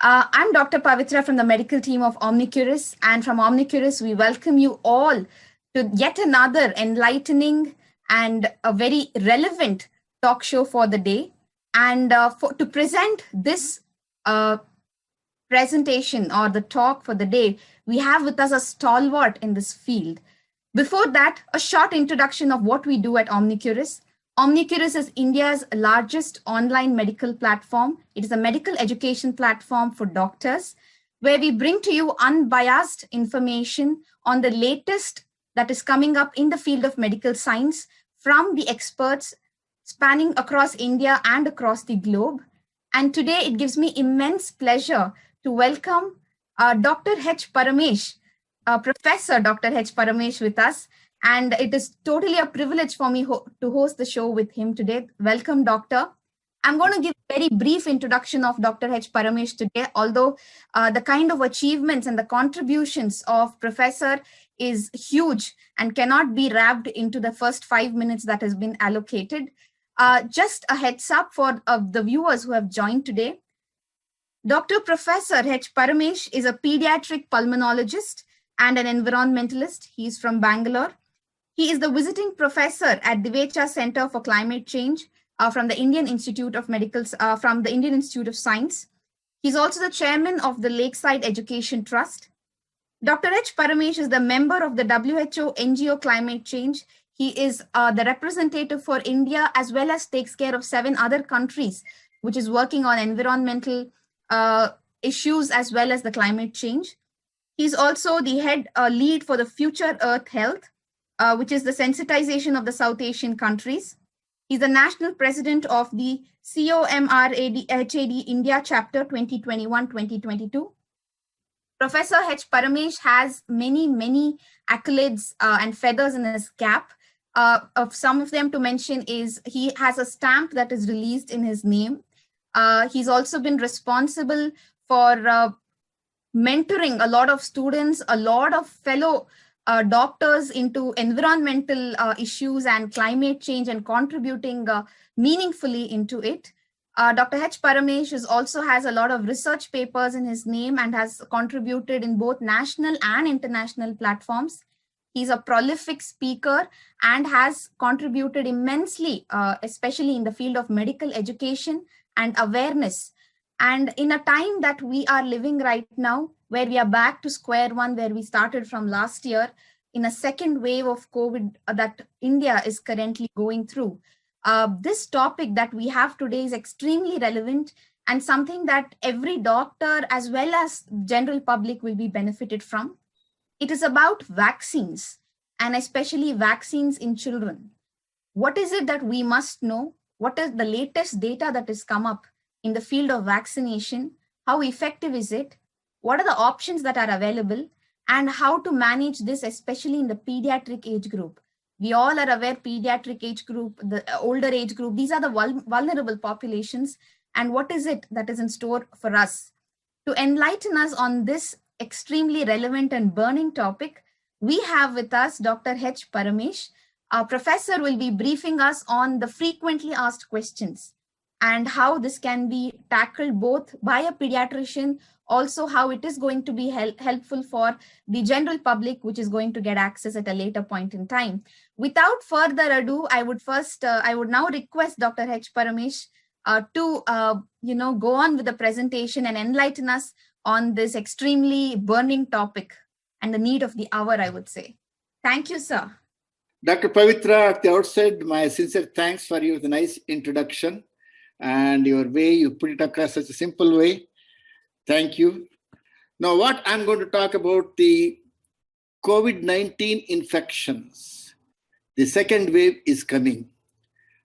I'm Dr. Pavitra from the medical team of Omnicurus, and from Omnicurus, we welcome you all to yet another enlightening and a very relevant talk show for the day. And to present this presentation or the talk for the day, we have with us a stalwart in this field. Before that, a short introduction of what we do at Omnicurus. Omnicurus is India's largest online medical platform. It is a medical education platform for doctors, where we bring to you unbiased information on the latest that is coming up in the field of medical science from the experts spanning across India and across the globe. And today it gives me immense pleasure to welcome Dr. H. Paramesh, Professor Dr. H. Paramesh with us. And it is totally a privilege for me to host the show with him today. Welcome, Doctor. I'm going to give a very brief introduction of Dr. H. Paramesh today, although the kind of achievements and the contributions of Professor is huge and cannot be wrapped into the first 5 minutes that has been allocated. Just a heads up for the viewers who have joined today. Dr. Professor H. Paramesh is a pediatric pulmonologist and an environmentalist. He is from Bangalore. He is the visiting professor at Divecha Center for Climate Change from the Indian Institute of from the Indian Institute of Science. He's also the chairman of the Lakeside Education Trust. Dr. H. Paramesh is the member of the WHO NGO Climate Change. He is the representative for India, as well as takes care of 7 other countries, which is working on environmental issues as well as the climate change. He's also the head lead for the Future Earth Health, which is the sensitization of the South Asian countries. He's the national president of the COMRAD India chapter 2021-2022. Professor H. Paramesh has many accolades and feathers in his cap. Of some of them to mention is he has a stamp that is released in his name. He's also been responsible for mentoring a lot of students, a lot of fellow doctors into environmental issues and climate change and contributing meaningfully into it. Dr. H. Paramesh also has a lot of research papers in his name and has contributed in both national and international platforms. He's a prolific speaker and has contributed immensely, especially in the field of medical education and awareness. And in a time that we are living right now, where we are back to square one, where we started from last year, in a second wave of COVID that India is currently going through. This topic that we have today is extremely relevant and something that every doctor as well as general public will be benefited from. It is about vaccines, and especially vaccines in children. What is it that we must know? What is the latest data that has come up in the field of vaccination? How effective is it? What are the options that are available? And how to manage this, especially in the pediatric age group? We all are aware pediatric age group, the older age group, these are the vulnerable populations. And what is it that is in store for us? To enlighten us on this extremely relevant and burning topic, we have with us Dr. H. Paramesh. Our professor will be briefing us on the frequently asked questions and how this can be tackled both by a pediatrician, also how it is going to be helpful for the general public, which is going to get access at a later point in time. Without further ado, I would now request Dr. H. Paramesh to go on with the presentation and enlighten us on this extremely burning topic and the need of the hour, I would say. Thank you, sir. Dr. Pavitra, at the outset, my sincere thanks for your nice introduction and your way you put it across such a simple way. Thank you. Now, what I'm going to talk about the COVID-19 infections. The second wave is coming.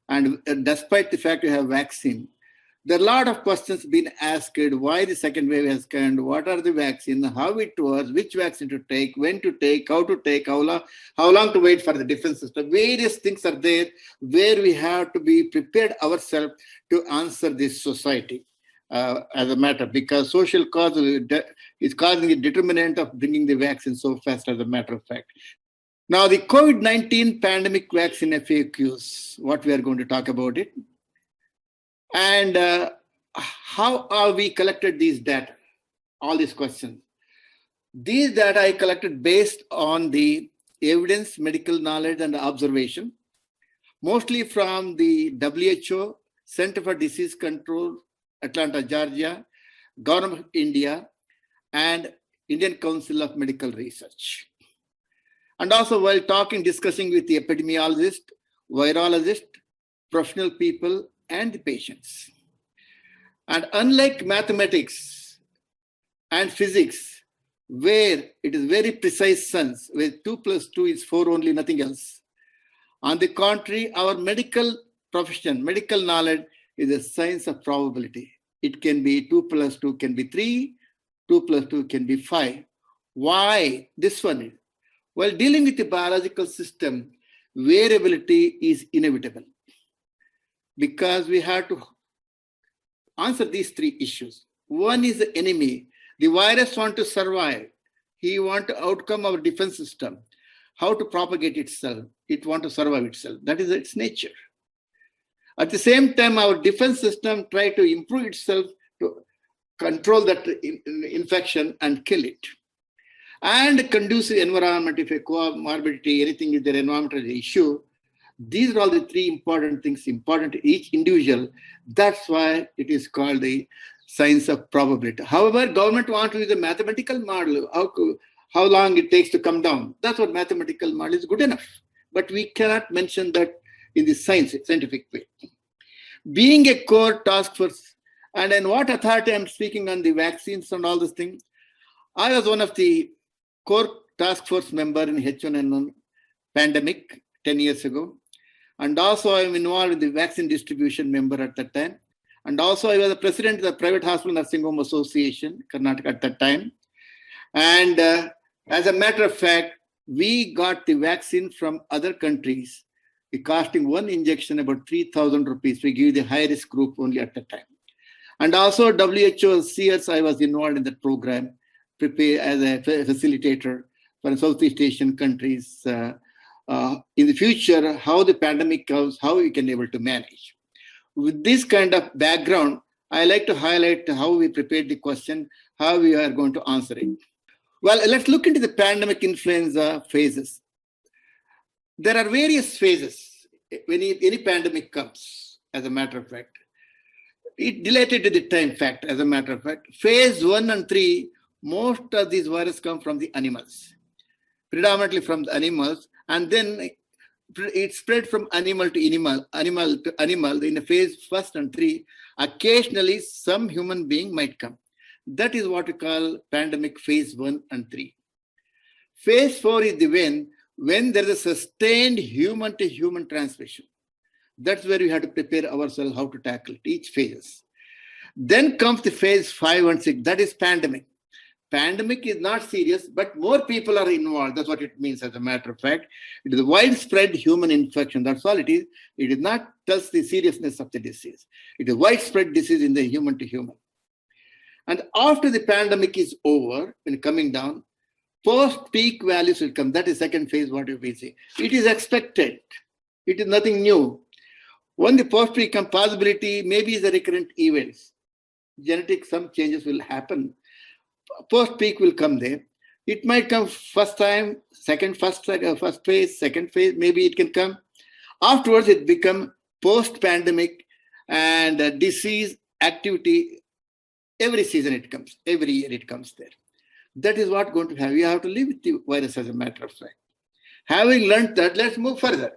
And despite the fact we have vaccine, there are a lot of questions being asked, why the second wave has come, what are the vaccines, how it works, which vaccine to take, when to take, how to take, how long to wait for the defense system. Various things are there where we have to be prepared ourselves to answer this society as a matter, because social cause is causing a determinant of bringing the vaccine so fast, as a matter of fact. Now, the COVID-19 pandemic vaccine FAQs, what we are going to talk about it. And how are we collected these data? all these questions. These data I collected based on the evidence, medical knowledge, and observation, mostly from the WHO, Center for Disease Control, Atlanta, Georgia, Government of India, and Indian Council of Medical Research. And also while discussing with the epidemiologist, virologist, professional people, and the patients. And unlike mathematics and physics, where it is very precise science, where 2 + 2 is 4 only, nothing else. On the contrary, our medical profession, medical knowledge is a science of probability. It can be 2 + 2 can be 3, 2 + 2 can be 5. Why this one? While dealing with the biological system, variability is inevitable because we have to answer these 3 issues. One is the enemy. The virus wants to survive. He wants to outcome our defense system, how to propagate itself. It wants to survive itself. That is its nature. At the same time, our defense system tries to improve itself to control that infection and kill it. And conducive environment, if a comorbidity, anything is their environmental issue, these are all the 3 important things, important to each individual. That's why it is called the science of probability. However, government wants to use a mathematical model, how long it takes to come down. That's what mathematical model is good enough. But we cannot mention that in the scientific way. Being a core task force, and in what authority I'm speaking on the vaccines and all these things, I was one of the core task force member in H1N1 pandemic 10 years ago. And also I'm involved in the vaccine distribution member at that time. And also I was the president of the Private Hospital Nursing Home Association, Karnataka at that time. And as a matter of fact, we got the vaccine from other countries, costing 1 injection about 3,000 rupees. We give the high-risk group only at that time. And also WHO CS, I was involved in that program, prepare as a facilitator for Southeast Asian countries. In the future, how the pandemic comes, how we can able to manage. With this kind of background, I like to highlight how we prepared the question, how we are going to answer it. Well, let's look into the pandemic influenza phases. There are various phases when any pandemic comes, as a matter of fact. It related to the time fact, as a matter of fact. Phase 1 and 3, most of these viruses come from the animals, predominantly from the animals, and then it spread from animal to animal in the phase 1 and 3. Occasionally, some human being might come. That is what we call pandemic phase 1 and 3. Phase 4 is the when there is a sustained human-to-human transmission. That's where we have to prepare ourselves how to tackle it, each phase. Then comes the phase 5 and 6, that is pandemic. Pandemic is not serious, but more people are involved. That's what it means, as a matter of fact. It is a widespread human infection. That's all it is. It is not just the seriousness of the disease. It is widespread disease in the human-to-human. And after the pandemic is over, when coming down, post-peak values will come. That is second phase, what we see. It is expected. It is nothing new. When the post-peak come, possibility maybe is the recurrent events. Genetic, some changes will happen. Post-peak will come there. It might come first time, first phase, second phase, maybe it can come. Afterwards, it become post-pandemic and disease activity. Every season it comes, every year it comes there. That is what going to have. You have to live with the virus, as a matter of fact. Having learned that, let's move further.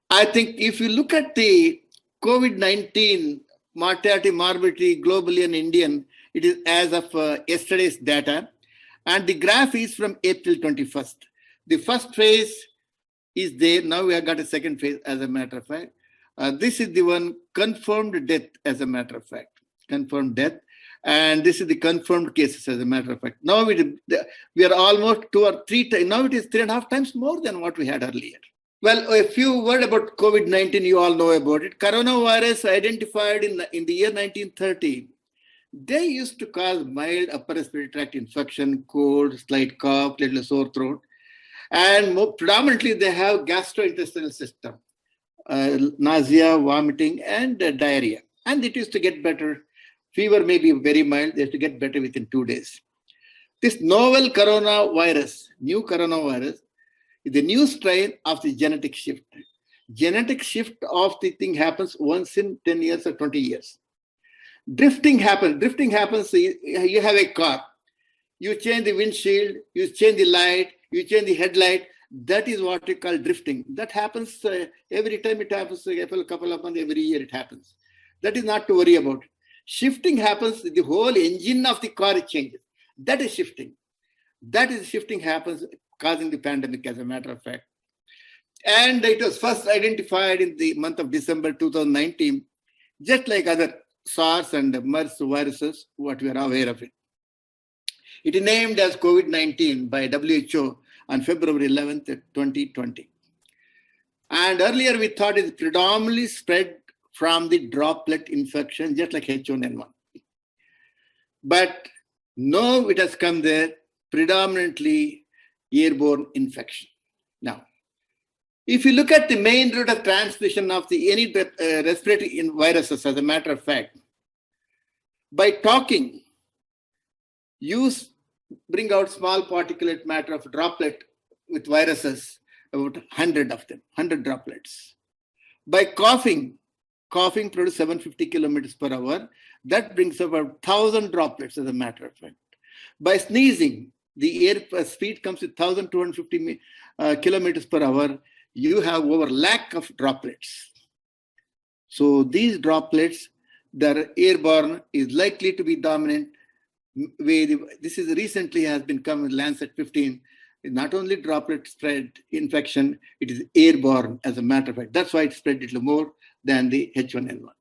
I think if you look at the COVID-19 mortality, morbidity globally and Indian, it is as of yesterday's data. And the graph is from April 21st. The first phase is there. Now we have got a second phase, as a matter of fact. This is the one confirmed death, as a matter of fact. Confirmed death. And this is the confirmed cases, as a matter of fact. Now we are almost 2 or 3 times. Now it is 3.5 times more than what we had earlier. Well, a few words about COVID-19, you all know about it. Coronavirus identified in the year 1930. They used to cause mild upper respiratory tract infection, cold, slight cough, little sore throat. And predominantly they have gastrointestinal system, nausea, vomiting, and diarrhea. And it used to get better Fever may be very mild. They have to get better within 2 days. This novel coronavirus, new coronavirus, is the new strain of the genetic shift. Genetic shift of the thing happens once in 10 years or 20 years. Drifting happens. Drifting happens. You have a car. You change the windshield, you change the light, you change the headlight. That is what we call drifting. That happens every time it happens, a couple of months, every year it happens. That is not to worry about. Shifting happens, the whole engine of the car changes. That is shifting. That is shifting happens, causing the pandemic, as a matter of fact. And it was first identified in the month of December 2019, just like other SARS and MERS viruses, what we are aware of it. It is named as COVID-19 by WHO on February 11th, 2020. And earlier we thought it predominantly spread from the droplet infection, just like H1N1. But no, it has come there, predominantly airborne infection. Now, if you look at the main route of transmission of any respiratory viruses, as a matter of fact, by talking, you bring out small particulate matter of droplet with viruses, about 100 of them, 100 droplets. By coughing produces 750 kilometers per hour. That brings about 1,000 droplets, as a matter of fact. By sneezing, the air speed comes to 1,250 kilometers per hour. You have over lakh of droplets. So these droplets that are airborne is likely to be dominant. This is recently has been come in Lancet 15. It's not only droplet spread infection, it is airborne, as a matter of fact. That's why it spread a little more than the H1N1.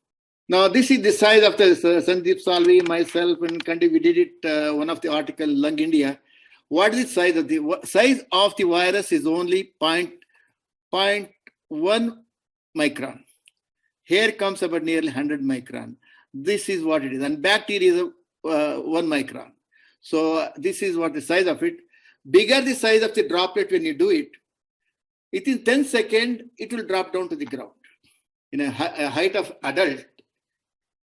Now, this is the size of the Sandeep Salvi, myself, and Kandi. We did it, one of the article, Lung India. What is the size of the virus is only 0.1 micron. Here comes about nearly 100 micron. This is what it is. And bacteria is 1 micron. So this is what the size of it. Bigger the size of the droplet when you do it, within 10 seconds, it will drop down to the ground. In a height of adult,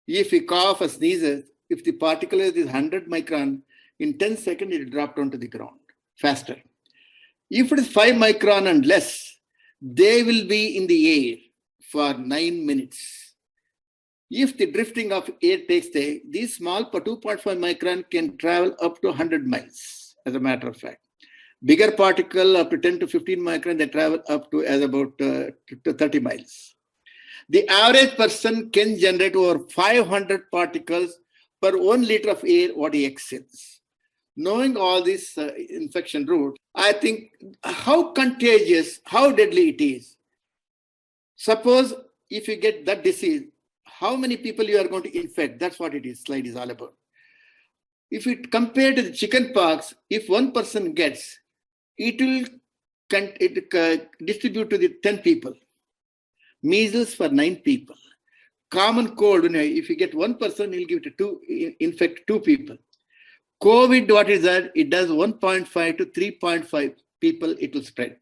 if you cough or sneezes, if the particle is 100 micron, in 10 seconds, it will drop down to the ground faster. If it is 5 micron and less, they will be in the air for 9 minutes. If the drifting of air takes place, these small 2.5 micron can travel up to 100 miles, as a matter of fact. Bigger particle up to 10 to 15 micron, they travel up to as about to 30 miles. The average person can generate over 500 particles per 1 liter of air what he exhales. Knowing all this infection route, I think how contagious, how deadly it is. Suppose if you get that disease, how many people you are going to infect? That's what it is. Slide is all about. If you compare to the chicken pox, if one person gets, it will distribute to the 10 people. Measles for 9 people. Common cold, if you get one person, he'll give it to infect 2 people. COVID, what is that? It does 1.5 to 3.5 people, it will spread.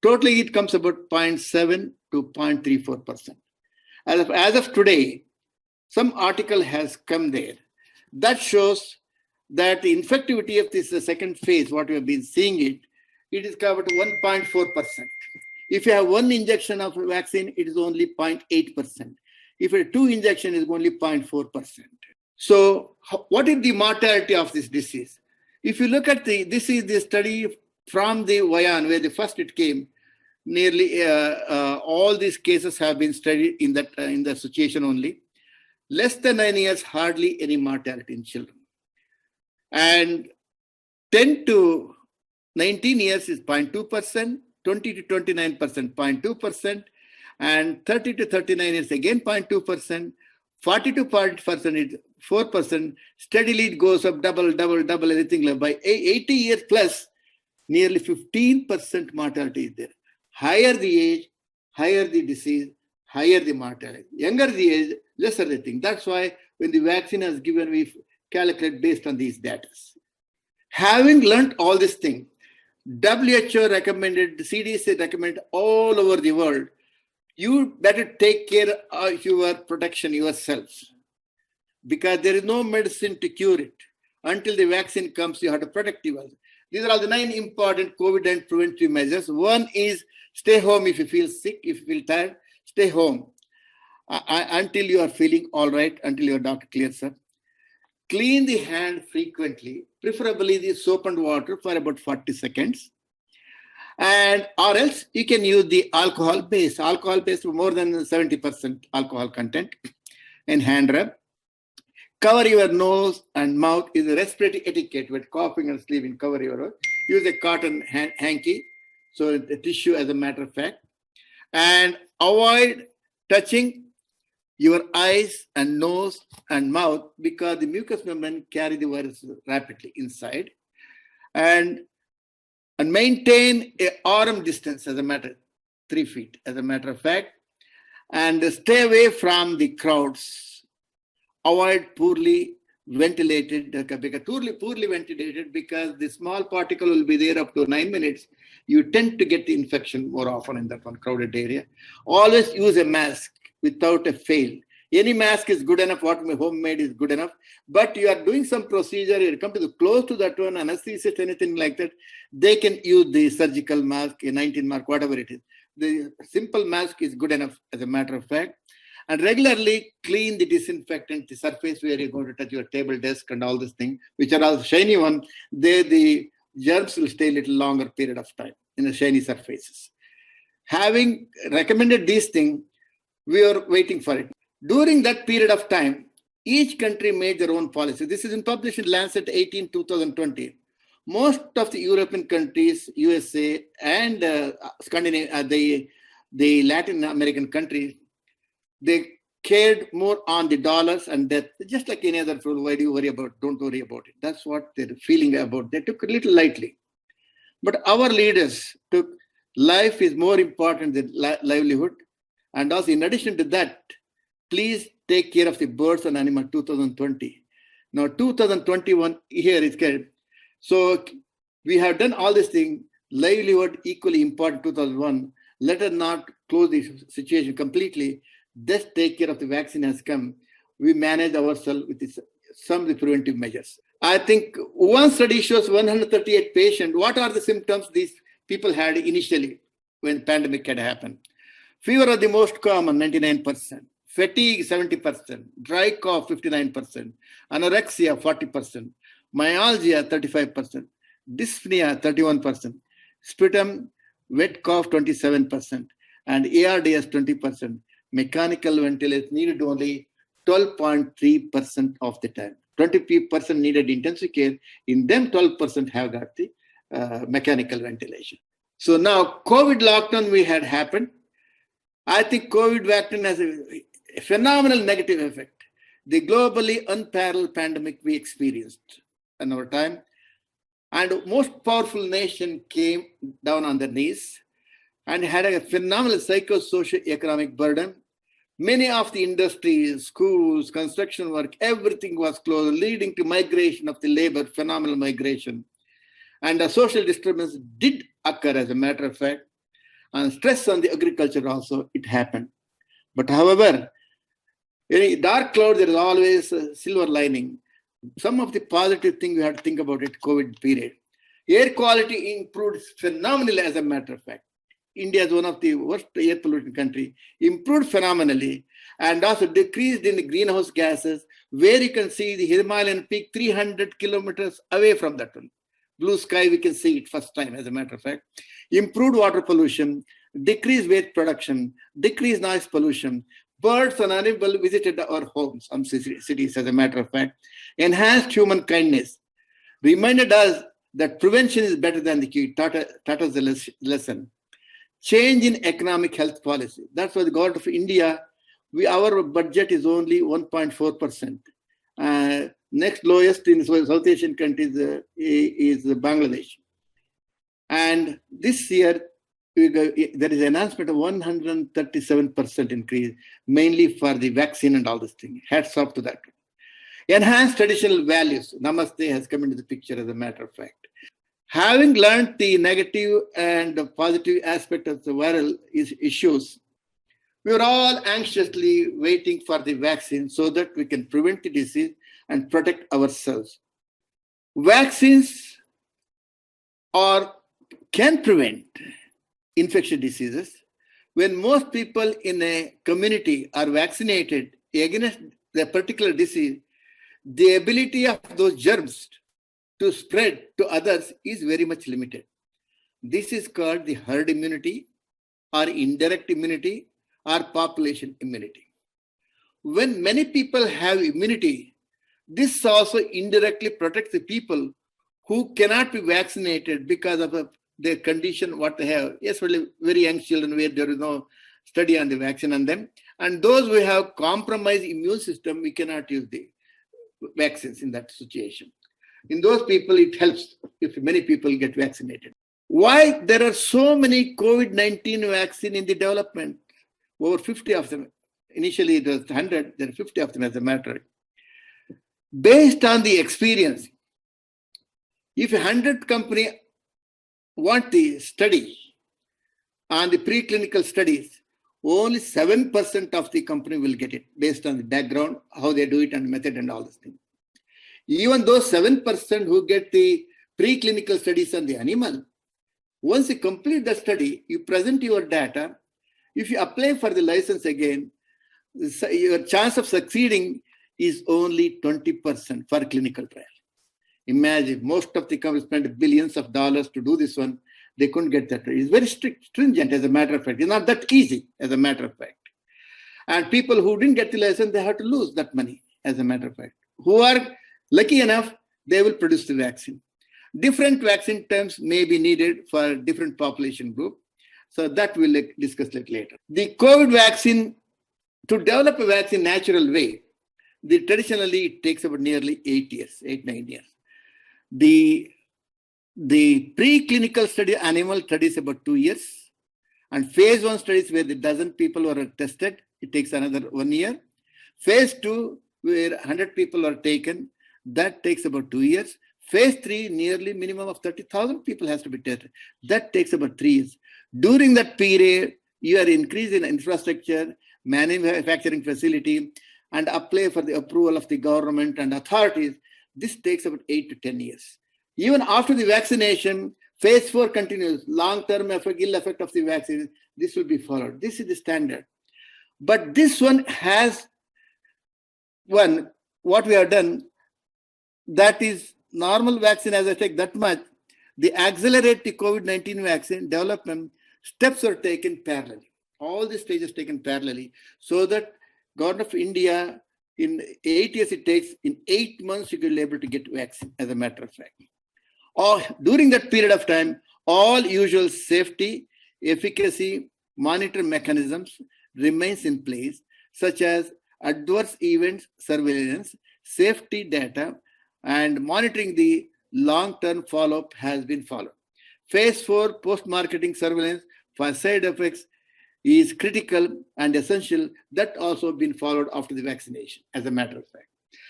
Totally, it comes about 0.7 to 0.34%. As of today, some article has come there that shows that the infectivity of this second phase, what we have been seeing it is covered 1.4%. If you have 1 injection of vaccine, it is only 0.8%. If you have 2 injections, it is only 0.4%. So what is the mortality of this disease? If you look at this is the study from the Wuhan, where the first it came, nearly all these cases have been studied in that situation only. Less than 9 years, hardly any mortality in children. And 10 to 19 years is 0.2%, 20 to 29%, 0.2%, and 30 to 39 years again 0.2%, 40 to 40% is 4%. Steadily it goes up, double, everything. By 80 years plus, nearly 15% mortality is there. Higher the age, higher the disease, higher the mortality. Younger the age, lesser the thing. That's why when the vaccine is given, we calculate based on these data. Having learned all this thing, WHO recommended, CDC recommended all over the world, you better take care of your protection yourselves. because there is no medicine to cure it. Until the vaccine comes, you have to protect yourself. These are all the 9 important COVID and preventive measures. One is stay home if you feel sick, if you feel tired, stay home until you are feeling all right, until your doctor clears up. Clean the hand frequently, preferably the soap and water for about 40 seconds. And or else you can use the alcohol base more than 70% alcohol content in hand rub. Cover your nose and mouth is a respiratory etiquette with coughing and sneezing. Cover your nose. Use a cotton hanky, so the tissue as a matter of fact. And avoid touching your eyes and nose and mouth because the mucous membrane carry the virus rapidly inside. And maintain an arm distance as a matter, 3 feet as a matter of fact. And stay away from the crowds. Avoid poorly ventilated, because poorly ventilated, because the small particle will be there up to 9 minutes. You tend to get the infection more often in that one crowded area. Always use a mask without a fail. Any mask is good enough, what homemade is good enough. But you are doing some procedure, you come to the close to that one, anesthetist, anything like that, they can use the surgical mask, a 19 mark, whatever it is. The simple mask is good enough as a matter of fact. And regularly clean the disinfectant, the surface where you're going to touch your table, desk, and all this thing, which are all shiny one. The germs will stay a little longer period of time in the shiny surfaces. Having recommended these things, we are waiting for it. During that period of time, each country made their own policy. This is published in Lancet 18/2020. Most of the European countries, USA, and Scandinavia, the Latin American countries, they cared more on the dollars and death, just like any other food. Why do you worry about? Don't worry about it. That's what they're feeling about. They took a little lightly. But our leaders took life is more important than livelihood. And also, in addition to that, please take care of the birds and animals 2020. Now, 2021 here is good. So we have done all this thing, livelihood equally important 2001. Let us not close the situation completely. Just take care of the vaccine has come. We manage ourselves with some of the preventive measures. I think one study shows 138 patients. What are the symptoms these people had initially when the pandemic had happened? Fever are the most common, 99%. Fatigue, 70%. Dry cough, 59%. Anorexia, 40%. Myalgia, 35%. Dyspnea, 31%. Sputum, wet cough, 27%. And ARDS, 20%. Mechanical ventilation needed only 12.3% of the time. 20% needed intensive care. In them, 12% have got the mechanical ventilation. So now, COVID lockdown we had happened. I think COVID vaccine has a phenomenal negative effect. The globally unparalleled pandemic we experienced in our time. And most powerful nation came down on their knees and had a phenomenal psycho-socio-economic burden. Many of the industries, schools, construction work, everything was closed, leading to migration of the labor, phenomenal migration. And a social disturbance did occur, as a matter of fact. And stress on the agriculture also, it happened. But however, in a dark cloud, there is always a silver lining. Some of the positive things we have to think about it, COVID period. Air quality improved phenomenally, as a matter of fact. India is one of the worst air pollution country, improved phenomenally, and also decreased in the greenhouse gases, where you can see the Himalayan peak 300 kilometers away from that one. Blue sky, we can see it first time, as a matter of fact. Improved water pollution, decreased waste production, decreased noise pollution. Birds and animals visited our homes, some cities, as a matter of fact. Enhanced human kindness. Reminded us that prevention is better than the cure. Taught us the lesson. Change in economic health policy. That's why the government of India, our budget is only 1.4%. Next lowest in South Asian countries is Bangladesh. And this year, there is an announcement of 137% increase, mainly for the vaccine and all this thing. Hats off to that. Enhanced traditional values. Namaste has come into the picture, as a matter of fact. Having learned the negative and the positive aspect of the viral issues, We are all anxiously waiting for the vaccine so that we can prevent the disease and protect ourselves. Vaccines can prevent infectious diseases. When most people in a community are vaccinated against the particular disease, the ability of those germs to spread to others is very much limited. This is called the herd immunity or indirect immunity or population immunity. When many people have immunity, this also indirectly protects the people who cannot be vaccinated because of their condition, what they have, especially very young children where there is no study on the vaccine on them. And those who have compromised immune system, we cannot use the vaccines in that situation. In those people, it helps if many people get vaccinated. Why there are so many COVID-19 vaccine in the development? Over 50 of them. Initially it was 100, there are 50 of them as a matter. Based on the experience, if 100 company want the study on the preclinical studies, only 7% of the company will get it based on the background, how they do it and method and all these things. Even those 7% who get the preclinical studies on the animal, once you complete the study, you present your data. If you apply for the license again, your chance of succeeding is only 20% for clinical trial. Imagine, most of the companies spend billions of dollars to do this one. They couldn't get that. It's very stringent, as a matter of fact. It's not that easy, as a matter of fact. And people who didn't get the license, they have to lose that money, as a matter of fact. Who are lucky enough, they will produce the vaccine. Different vaccine terms may be needed for different population group. So that we'll discuss later. The COVID vaccine, to develop a vaccine natural way, traditionally it takes about nearly 8 years, 8-9 years. The preclinical study, animal studies about 2 years, and phase 1 studies where the dozen people were tested, it takes another 1 year. Phase 2, where 100 people are taken, that takes about 2 years. Phase 3, nearly minimum of 30,000 people has to be tested. That takes about 3 years. During that period, you are increasing infrastructure, manufacturing facility, and apply for the approval of the government and authorities. This takes about 8 to 10 years. Even after the vaccination, phase 4 continues. Long-term effect, ill effect of the vaccine, this will be followed. This is the standard. But this one has what we have done, that is normal vaccine, as I take that much, the accelerate the COVID-19 vaccine development, steps are taken parallelly. All the stages taken parallelly, so that government of India, in 8 years it takes, in 8 months you will be able to get vaccine, as a matter of fact. Or during that period of time, all usual safety, efficacy, monitor mechanisms remains in place, such as adverse events surveillance, safety data, and monitoring the long-term follow-up has been followed. Phase 4 post-marketing surveillance for side effects is critical and essential. That also been followed after the vaccination, as a matter of fact.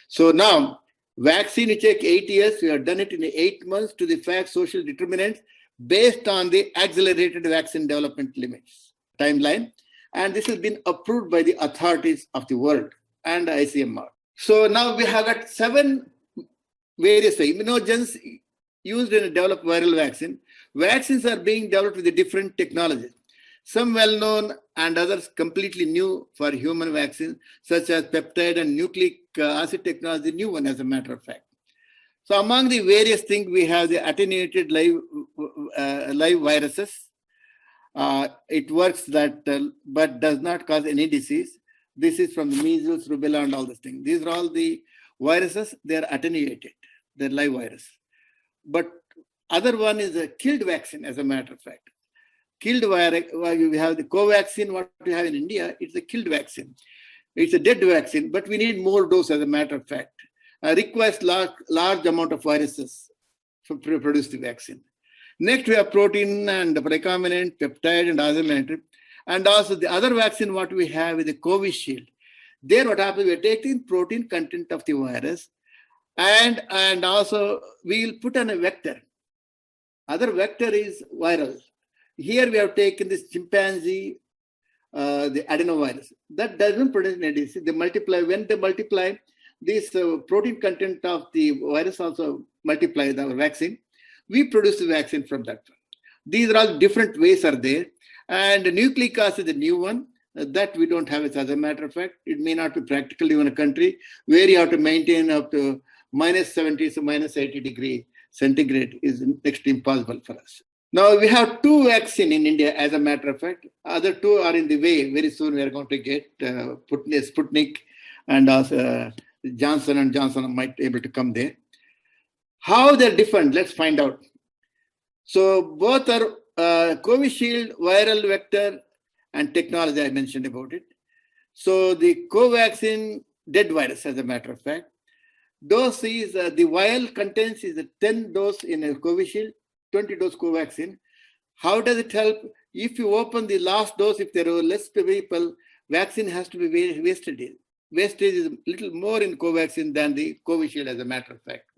So now, vaccine it take 8 years. We have done it in 8 months to the fact social determinants based on the accelerated vaccine development limits timeline. And this has been approved by the authorities of the world and ICMR. So now we have got 7 various immunogens used in a developed viral vaccine. Vaccines are being developed with the different technologies. Some well-known and others completely new for human vaccines, such as peptide and nucleic acid technology, new one, as a matter of fact. So among the various things, we have the attenuated live viruses. It works but does not cause any disease. This is from the measles, rubella, and all these things. These are all the viruses. They are attenuated. They're live virus. But other one is a killed vaccine, as a matter of fact. Killed virus, we have the Covaxin, what we have in India, it's a killed vaccine. It's a dead vaccine, but we need more dose, as a matter of fact. Requires large amount of viruses to produce the vaccine. Next, we have protein and recombinant, peptide, and augmented. And also the other vaccine, what we have is the Covishield. There what happens, we're taking protein content of the virus, and also we'll put on a vector. Other vector is viral. Here we have taken this chimpanzee the adenovirus. That doesn't produce any disease. They multiply. When they multiply, this protein content of the virus also multiply the vaccine. We produce the vaccine from that one. These are all different ways are there. And nucleic acid is the new one that we don't have it. As a matter of fact, it may not be practical in a country where you have to maintain up to minus 70 to minus 80 degree centigrade is next to impossible for us. Now we have 2 vaccines in India, as a matter of fact. Other 2 are in the way. Very soon we are going to get Sputnik and also Johnson and Johnson might be able to come there. How they're different, let's find out. So both are Covishield viral vector and technology, I mentioned about it. So the Covaxin dead virus, as a matter of fact. Dose is, the vial contains is a 10 dose in a Covishield, 20 dose Covaxin. How does it help? If you open the last dose, if there are less people, vaccine has to be wasted. Wastage is a little more in Covaxin than the Covishield, as a matter of fact.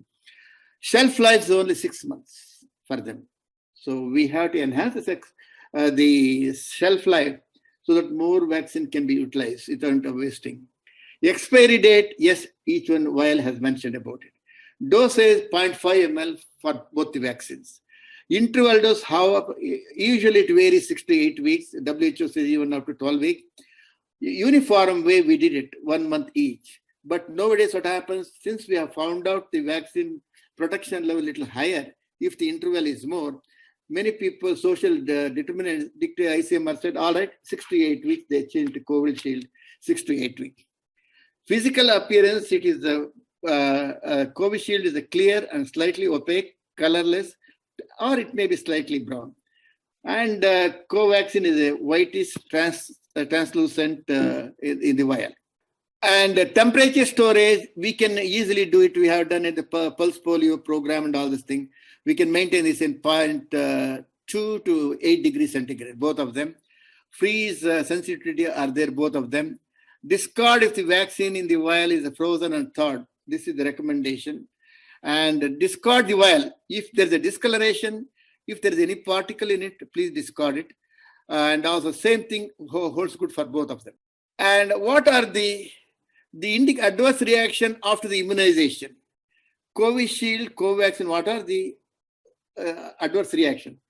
Shelf life is only 6 months for them. So we have to enhance the shelf life so that more vaccine can be utilized without wasting. Expiry date, yes, each one vial has mentioned about it. Dose is 0.5 ml for both the vaccines. Interval dose, usually it varies 6 to 8 weeks. WHO says even up to 12 weeks. Uniform way we did it, 1 month each. But nowadays what happens, since we have found out the vaccine protection level a little higher, if the interval is more, many people, social determinants, ICMR said, all right, 6 to 8 weeks, they changed to Covishield, 6 to 8 weeks. Physical appearance, it is Covishield is a clear and slightly opaque, colorless, or it may be slightly brown. And Covaxin is a whitish, translucent in the vial. And temperature storage, we can easily do it. We have done it, the pulse polio program and all this thing. We can maintain this in 0.2 to 8 degrees centigrade, both of them. Freeze sensitivity are there, both of them. Discard if the vaccine in the vial is frozen and thawed. This is the recommendation. And discard the vial. If there's a discoloration, if there's any particle in it, please discard it. And also same thing holds good for both of them. And what are the adverse reaction after the immunization? Covishield, Covaxin, what are the adverse reaction?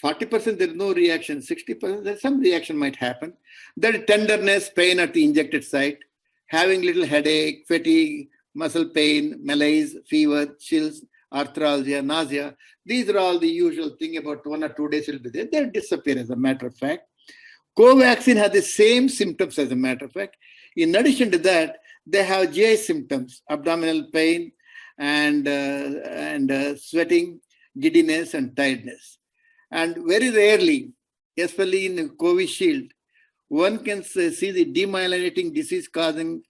40% there is no reaction, 60% there's some reaction might happen. There is tenderness, pain at the injected site, having little headache, fatigue, muscle pain, malaise, fever, chills, arthralgia, nausea. These are all the usual thing. About 1 or 2 days will be there. They'll disappear, as a matter of fact. Covaxin has the same symptoms, as a matter of fact. In addition to that, they have GI symptoms, abdominal pain and sweating, giddiness and tiredness. And very rarely, especially in Covishield, one can see the demyelinating disease causing.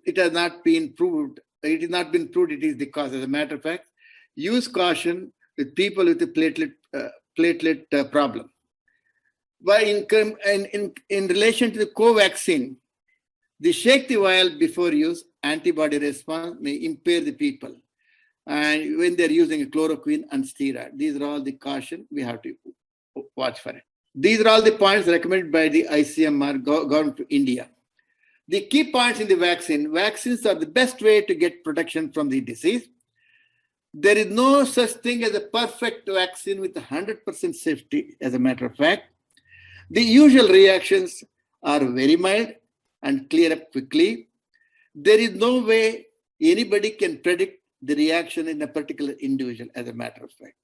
It has not been proved. It has not been proved it is the cause. As a matter of fact, use caution with people with a platelet problem. But in relation to the Covaxin, the shake the vial before use, antibody response may impair the people. And when they're using chloroquine and steroid, these are all the caution we have to watch for it. These are all the points recommended by the ICMR, government of India. The key points in the vaccines are the best way to get protection from the disease. There is no such thing as a perfect vaccine with 100% safety, as a matter of fact. The usual reactions are very mild and clear up quickly. There is no way anybody can predict the reaction in a particular individual, as a matter of fact.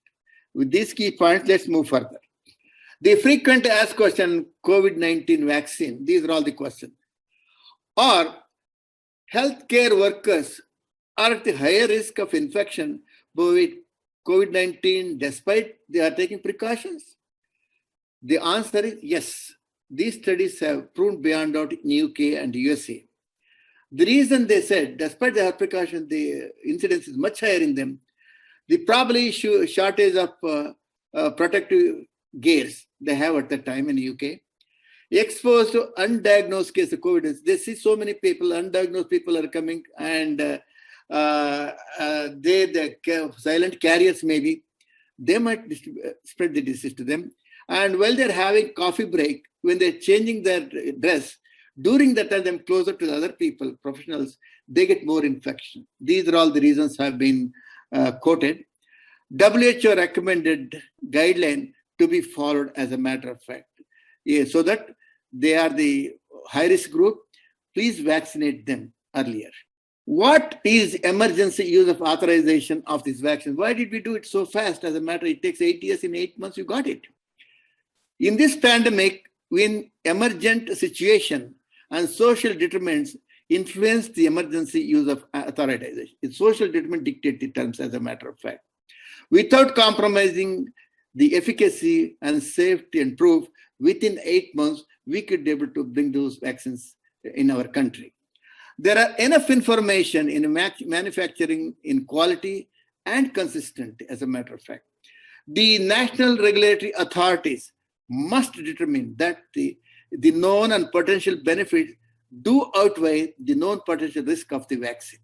With these key points, let's move further. The frequent asked question, COVID-19 vaccine, these are all the questions. Or healthcare workers are at the higher risk of infection with COVID-19 despite they are taking precautions? The answer is yes. These studies have proven beyond doubt in UK and USA. The reason they said, despite they have precautions, the incidence is much higher in them. The probably shortage of protective gears they have at that time in the UK. Exposed to undiagnosed case of COVID. They see so many people, undiagnosed people are coming, and the silent carriers maybe, they might spread the disease to them. And while they're having coffee break, when they're changing their dress, during that time, them closer to the other people, professionals, they get more infection. These are all the reasons have been quoted. WHO recommended guideline to be followed as a matter of fact. Yeah, so that they are the high-risk group, please vaccinate them earlier. What is emergency use of authorization of this vaccine? Why did we do it so fast? As a matter, it takes 8 years. In 8 months, you got it. In this pandemic, when emergent situation and social determinants influence the emergency use of authorization, it's social determinant dictate the terms, as a matter of fact. Without compromising the efficacy and safety and proof, within 8 months, we could be able to bring those vaccines in our country. There are enough information in manufacturing in quality and consistency, as a matter of fact. The national regulatory authorities must determine that the known and potential benefits do outweigh the known potential risk of the vaccine.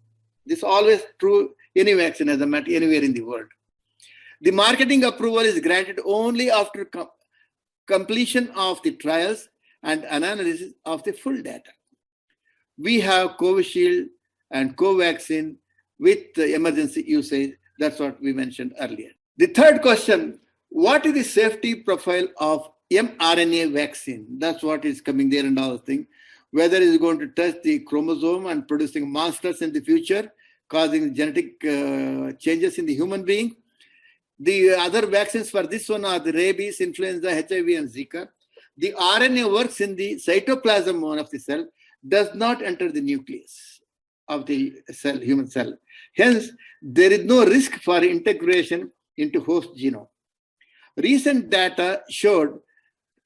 This is always true any vaccine, as a matter, anywhere in the world. The marketing approval is granted only after completion of the trials and analysis of the full data. We have Covishield and Covaxin with the emergency usage. That's what we mentioned earlier. The third question, what is the safety profile of mRNA vaccine? That's what is coming there and all the thing. Whether it is going to touch the chromosome and producing monsters in the future, causing genetic changes in the human being. The other vaccines for this one are the rabies, influenza, HIV, and Zika. The RNA works in the cytoplasm of the cell, does not enter the nucleus of the cell, human cell. Hence, there is no risk for integration into host genome. Recent data showed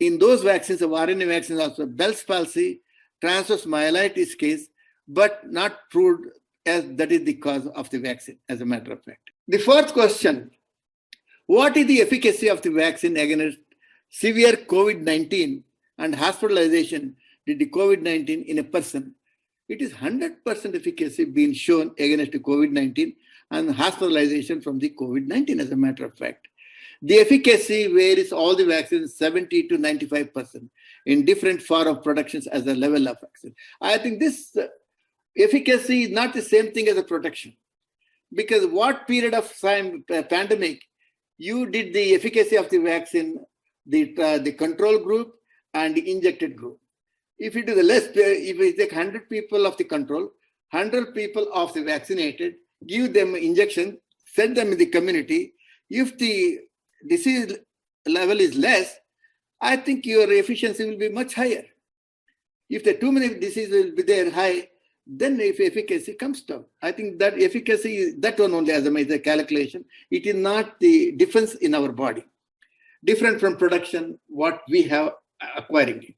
in those vaccines of RNA vaccines also Bell's palsy, transverse myelitis case, but not proved as that is the cause of the vaccine, as a matter of fact. The fourth question, what is the efficacy of the vaccine against severe COVID-19 and hospitalization due to COVID-19 in a person? It is 100% efficacy being shown against the COVID-19 and hospitalization from the COVID-19, as a matter of fact. The efficacy varies all the vaccines 70 to 95% in different form of productions as a level of vaccine. I think this efficacy is not the same thing as a protection, because what period of time pandemic you did the efficacy of the vaccine, the control group and the injected group. If it is the less, if we take 100 people of the control, 100 people of the vaccinated, give them injection, set them in the community. If the disease level is less, I think your efficiency will be much higher. If the too many diseases will be there high, then if efficacy comes down. I think that efficacy is that one only as a major calculation. It is not the difference in our body. Different from production, what we have acquiring it.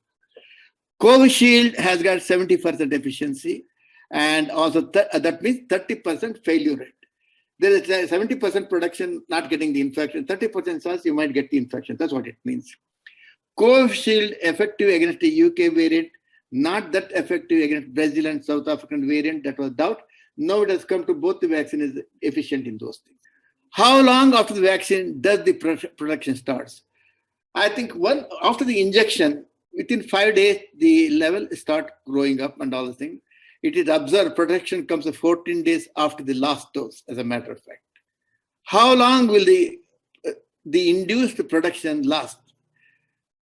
Covishield has got 70% efficiency, and also that means 30% failure rate. There is a 70% production not getting the infection, 30% chance you might get the infection. That's what it means. Covishield effective against the UK variant, not that effective against Brazil and South African variant. That was doubt. Now it has come to both the vaccine is efficient in those things. How long after the vaccine does the production starts? I think after the injection, within 5 days, the level start growing up and all the things. It is observed protection comes 14 days after the last dose, as a matter of fact. How long will the induced production last?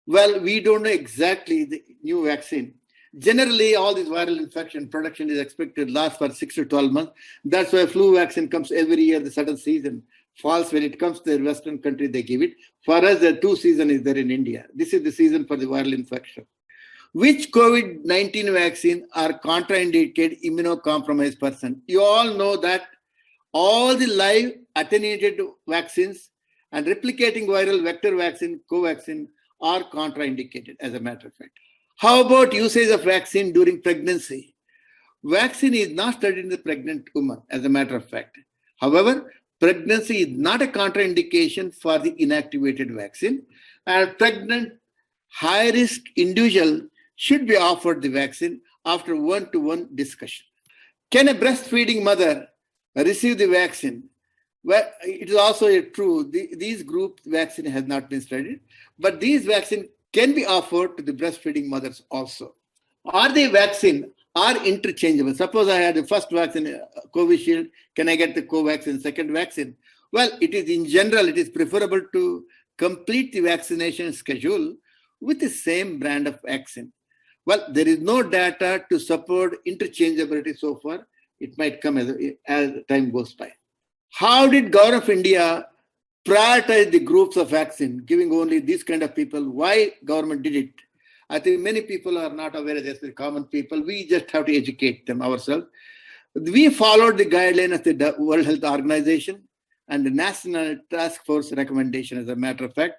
Well, we don't know exactly the new vaccine. Generally, all these viral infection production is expected to last for 6 to 12 months. That's why flu vaccine comes every year, the certain season. Falls when it comes to the Western country, they give it. For us, the 2 season is there in India. This is the season for the viral infection. Which COVID-19 vaccine are contraindicated immunocompromised person? You all know that all the live attenuated vaccines and replicating viral vector vaccine, Covaxin, are contraindicated, as a matter of fact. How about usage of vaccine during pregnancy? Vaccine is not studied in the pregnant woman, as a matter of fact. However, pregnancy is not a contraindication for the inactivated vaccine, and pregnant high-risk individual should be offered the vaccine after one-to-one discussion. Can a breastfeeding mother receive the vaccine? Well, it is also true. These group vaccine has not been studied, but these vaccine can be offered to the breastfeeding mothers also. Are they vaccine are interchangeable? Suppose I had the first vaccine, Covishield, can I get the Covaxin second vaccine? Well, it is in general, it is preferable to complete the vaccination schedule with the same brand of vaccine. Well, there is no data to support interchangeability so far. It might come as time goes by. How did government of India prioritize the groups of vaccine, giving only these kind of people? Why government did it? I think many people are not aware of this, the common people. We just have to educate them ourselves. We followed the guideline of the World Health Organization and the National Task Force recommendation, as a matter of fact.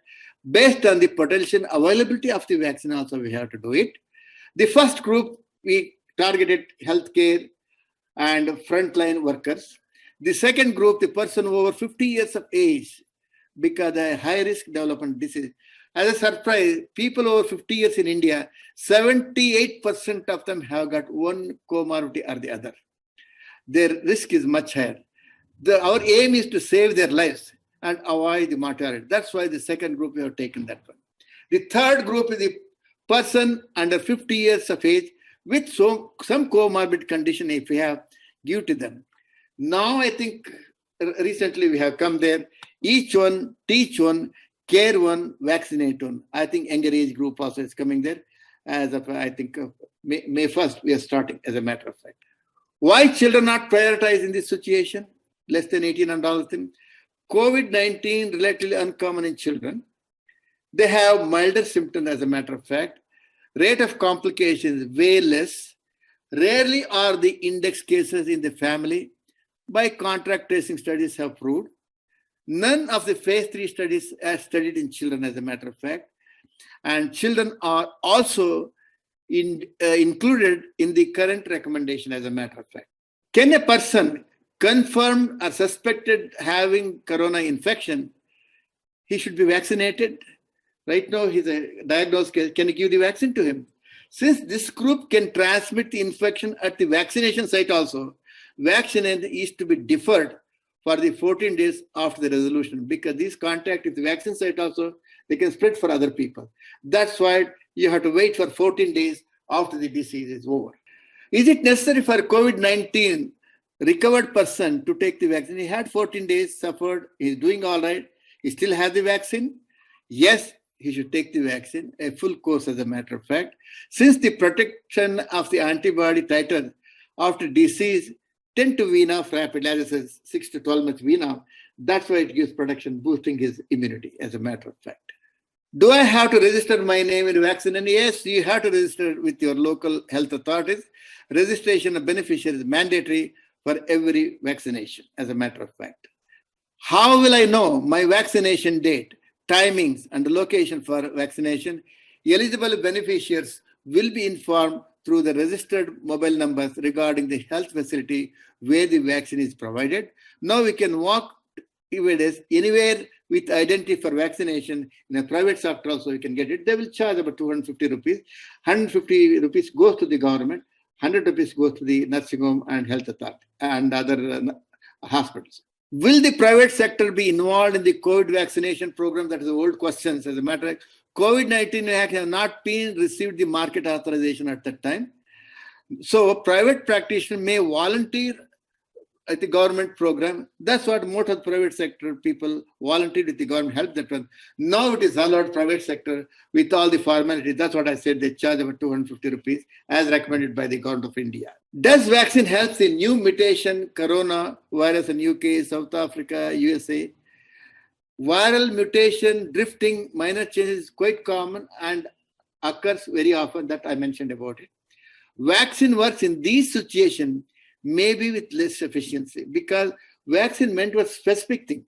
Based on the potential availability of the vaccine also, we have to do it. The first group, we targeted healthcare and frontline workers. The second group, the person over 50 years of age, because they have high risk development disease. As a surprise, people over 50 years in India, 78% of them have got one comorbidity or the other. Their risk is much higher. Our aim is to save their lives and avoid the mortality. That's why the second group, we have taken that one. The third group is the person under 50 years of age with some comorbid condition, if we have, give to them. Now, I think recently we have come there, each one, teach one, care one, vaccinate one. I think younger age group also is coming there. As of, I think, May 1st, we are starting, as a matter of fact. Why children not prioritized in this situation? Less than 18 and all of them. COVID-19 relatively uncommon in children. They have milder symptoms, as a matter of fact. Rate of complications way less. Rarely are the index cases in the family. By contact tracing studies have proved. None of the phase 3 studies are studied in children, as a matter of fact. And children are also included in the current recommendation, as a matter of fact. Can a person confirmed or suspected having corona infection, he should be vaccinated? Right now, he's a diagnosed case. Can you give the vaccine to him? Since this group can transmit the infection at the vaccination site also, vaccination is to be deferred for the 14 days after the resolution, because these contact with the vaccine site also, they can spread for other people. That's why you have to wait for 14 days after the disease is over. Is it necessary for COVID-19 recovered person to take the vaccine? He had 14 days, suffered, he's doing all right, he still has the vaccine? Yes, he should take the vaccine, a full course, as a matter of fact. Since the protection of the antibody titer after disease tend to wean off rapidly, as I said, 6 to 12 months wean off, that's why it gives protection, boosting his immunity, as a matter of fact. Do I have to register my name in vaccine? And yes, you have to register with your local health authorities. Registration of beneficiary is mandatory for every vaccination, as a matter of fact. How will I know my vaccination date, timings, and the location for vaccination? Eligible beneficiaries will be informed through the registered mobile numbers regarding the health facility where the vaccine is provided. Now we can walk anywhere with identity for vaccination in a private sector also you can get it. They will charge about 250 rupees. 150 rupees goes to the government, 100 rupees goes to the nursing home and health authority and other hospitals. Will the private sector be involved in the COVID vaccination program? That is the old question. As a matter of fact, COVID-19 has not been received the market authorization at that time. So private practitioners may volunteer at the government program. That's what most of the private sector people volunteered with the government help that one. Now it is allowed private sector with all the formalities. That's what I said. They charge about 250 rupees as recommended by the government of India. Does vaccine help in new mutation, corona virus in UK, South Africa, USA? Viral mutation, drifting, minor changes is quite common and occurs very often, that I mentioned about it. Vaccine works in these situations maybe with less efficiency because vaccine meant for specific thing.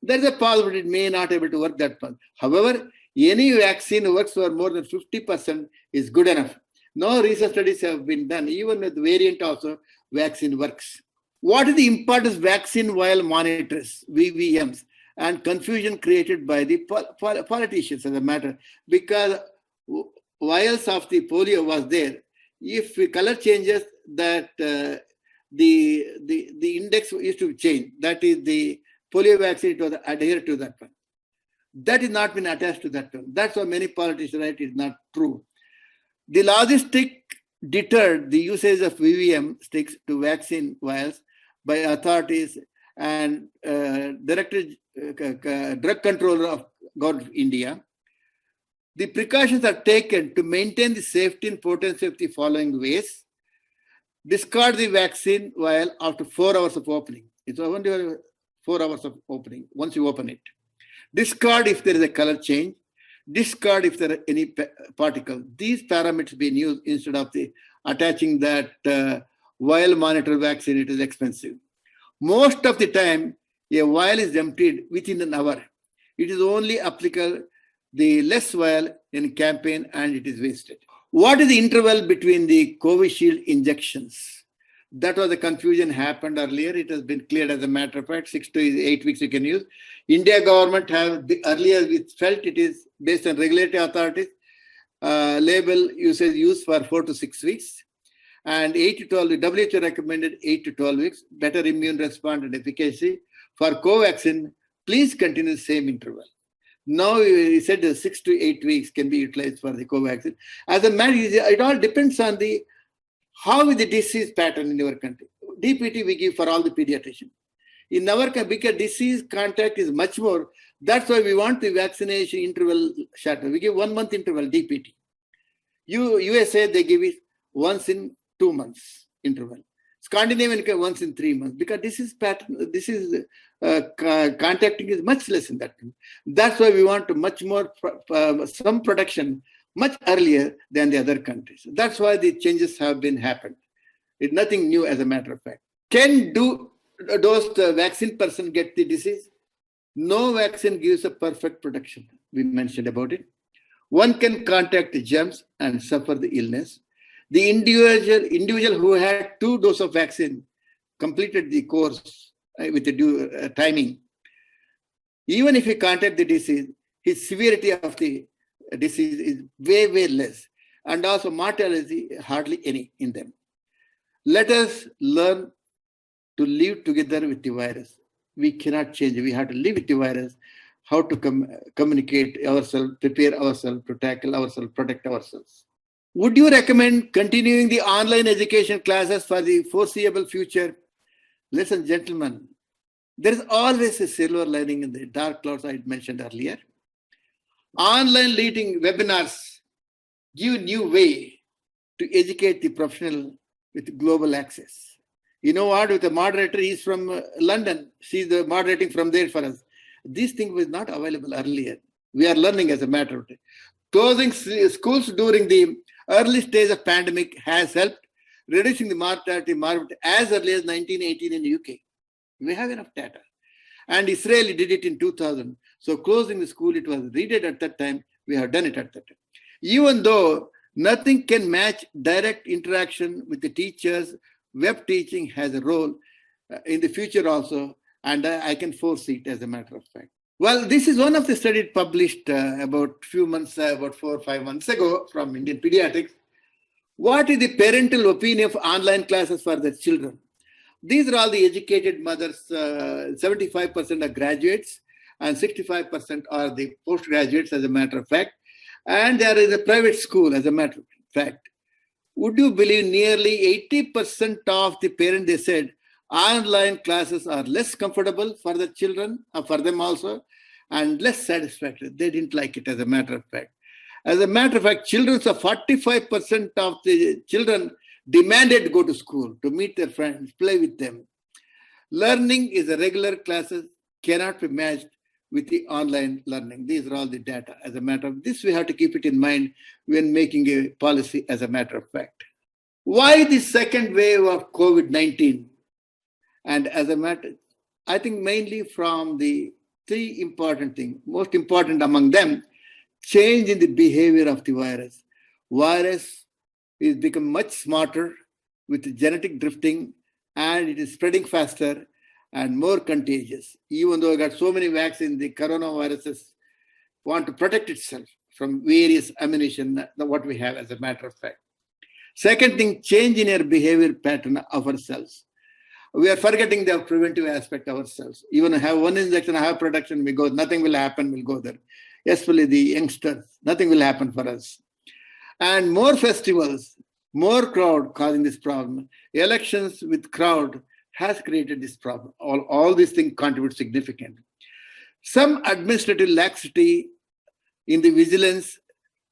There is a possibility it may not be able to work that one. However, any vaccine works for more than 50% is good enough. No research studies have been done. Even with variant also, vaccine works. What is the importance of vaccine vial monitors, VVMs, and confusion created by the politicians as a matter? Because vials of the polio was there. If color changes, that the index used to change. That is the polio vaccine, it was adhered to that one. That is not been attached to that term. That's why many politicians write it's not true. The logistic deterred the usage of VVM sticks to vaccine vials by authorities and Director Drug Controller of Government of India. The precautions are taken to maintain the safety and potency of the following ways. Discard the vaccine vial after 4 hours of opening. It's only 4 hours of opening once you open it. Discard if there is a color change. Discard if there are any particles. These parameters being used instead of the attaching that vial monitor vaccine. It is expensive. Most of the time, a vial is emptied within an hour. It is only applicable the less vial in campaign and it is wasted. What is the interval between the Covishield injections? That was the confusion happened earlier. It has been cleared as a matter of fact, 6 to 8 weeks you can use. India government have earlier we felt it is based on regulatory authorities, label usage used for 4 to 6 weeks. And 8 to 12, the WHO recommended 8 to 12 weeks, better immune response and efficacy. For Covaxin, please continue the same interval. Now he said 6 to 8 weeks can be utilized for the Covaxin. As a matter, it all depends on the how is the disease pattern in your country. DPT we give for all the pediatricians. In our country, because disease contact is much more, that's why we want the vaccination interval shorter. We give 1 month interval DPT. USA, they give it once in 2 months interval. Scandinavian once in 3 months because disease pattern, contacting is much less in that. That's why we want much more some protection much earlier than the other countries. That's why the changes have been happened. It's nothing new as a matter of fact. Can those vaccine person get the disease? No vaccine gives a perfect protection. We mentioned about it. One can contact the germs and suffer the illness. The individual who had 2 doses of vaccine completed the course with the due timing. Even if he contact the disease, his severity of the disease is way, way less. And also mortality, hardly any in them. Let us learn to live together with the virus. We cannot change it. We have to live with the virus, how to communicate ourselves, prepare ourselves, to tackle ourselves, protect ourselves. Would you recommend continuing the online education classes for the foreseeable future? Ladies and gentlemen, there is always a silver lining in the dark clouds I mentioned earlier. Online leading webinars give new way to educate the professional with global access. You know what? With the moderator, he's from London. She's moderating from there for us. This thing was not available earlier. We are learning as a matter of time. Closing schools during the early stage of pandemic has helped reducing the mortality as early as 1918 in the UK. We have enough data. And Israel did it in 2000. So closing the school, it was needed at that time. We have done it at that time. Even though nothing can match direct interaction with the teachers, web teaching has a role in the future also. And I can foresee it as a matter of fact. Well, this is one of the studies published about 4 or 5 months ago from Indian Pediatrics. What is the parental opinion of online classes for their children? These are all the educated mothers. 75% are graduates and 65% are the postgraduates as a matter of fact. And there is a private school as a matter of fact. Would you believe nearly 80% of the parents, they said, online classes are less comfortable for the children, for them also, and less satisfactory. They didn't like it as a matter of fact. As a matter of fact, 45% of the children demanded to go to school, to meet their friends, play with them. Learning is a regular classes, cannot be matched with the online learning. These are all the data. As a matter of this, we have to keep it in mind when making a policy as a matter of fact. Why the second wave of COVID-19? And as a matter, I think mainly from the 3 important things, most important among them, change in the behavior of the virus. Virus is become much smarter with genetic drifting and it is spreading faster and more contagious. Even though I got so many vaccines, the coronaviruses want to protect itself from various ammunition, what we have as a matter of fact. Second thing, change in our behavior pattern of ourselves. We are forgetting the preventive aspect ourselves. Even have one injection, have protection, we go, nothing will happen, we'll go there. Especially the youngsters, nothing will happen for us. And more festivals, more crowd causing this problem. Elections with crowd has created this problem. All these things contribute significantly. Some administrative laxity in the vigilance,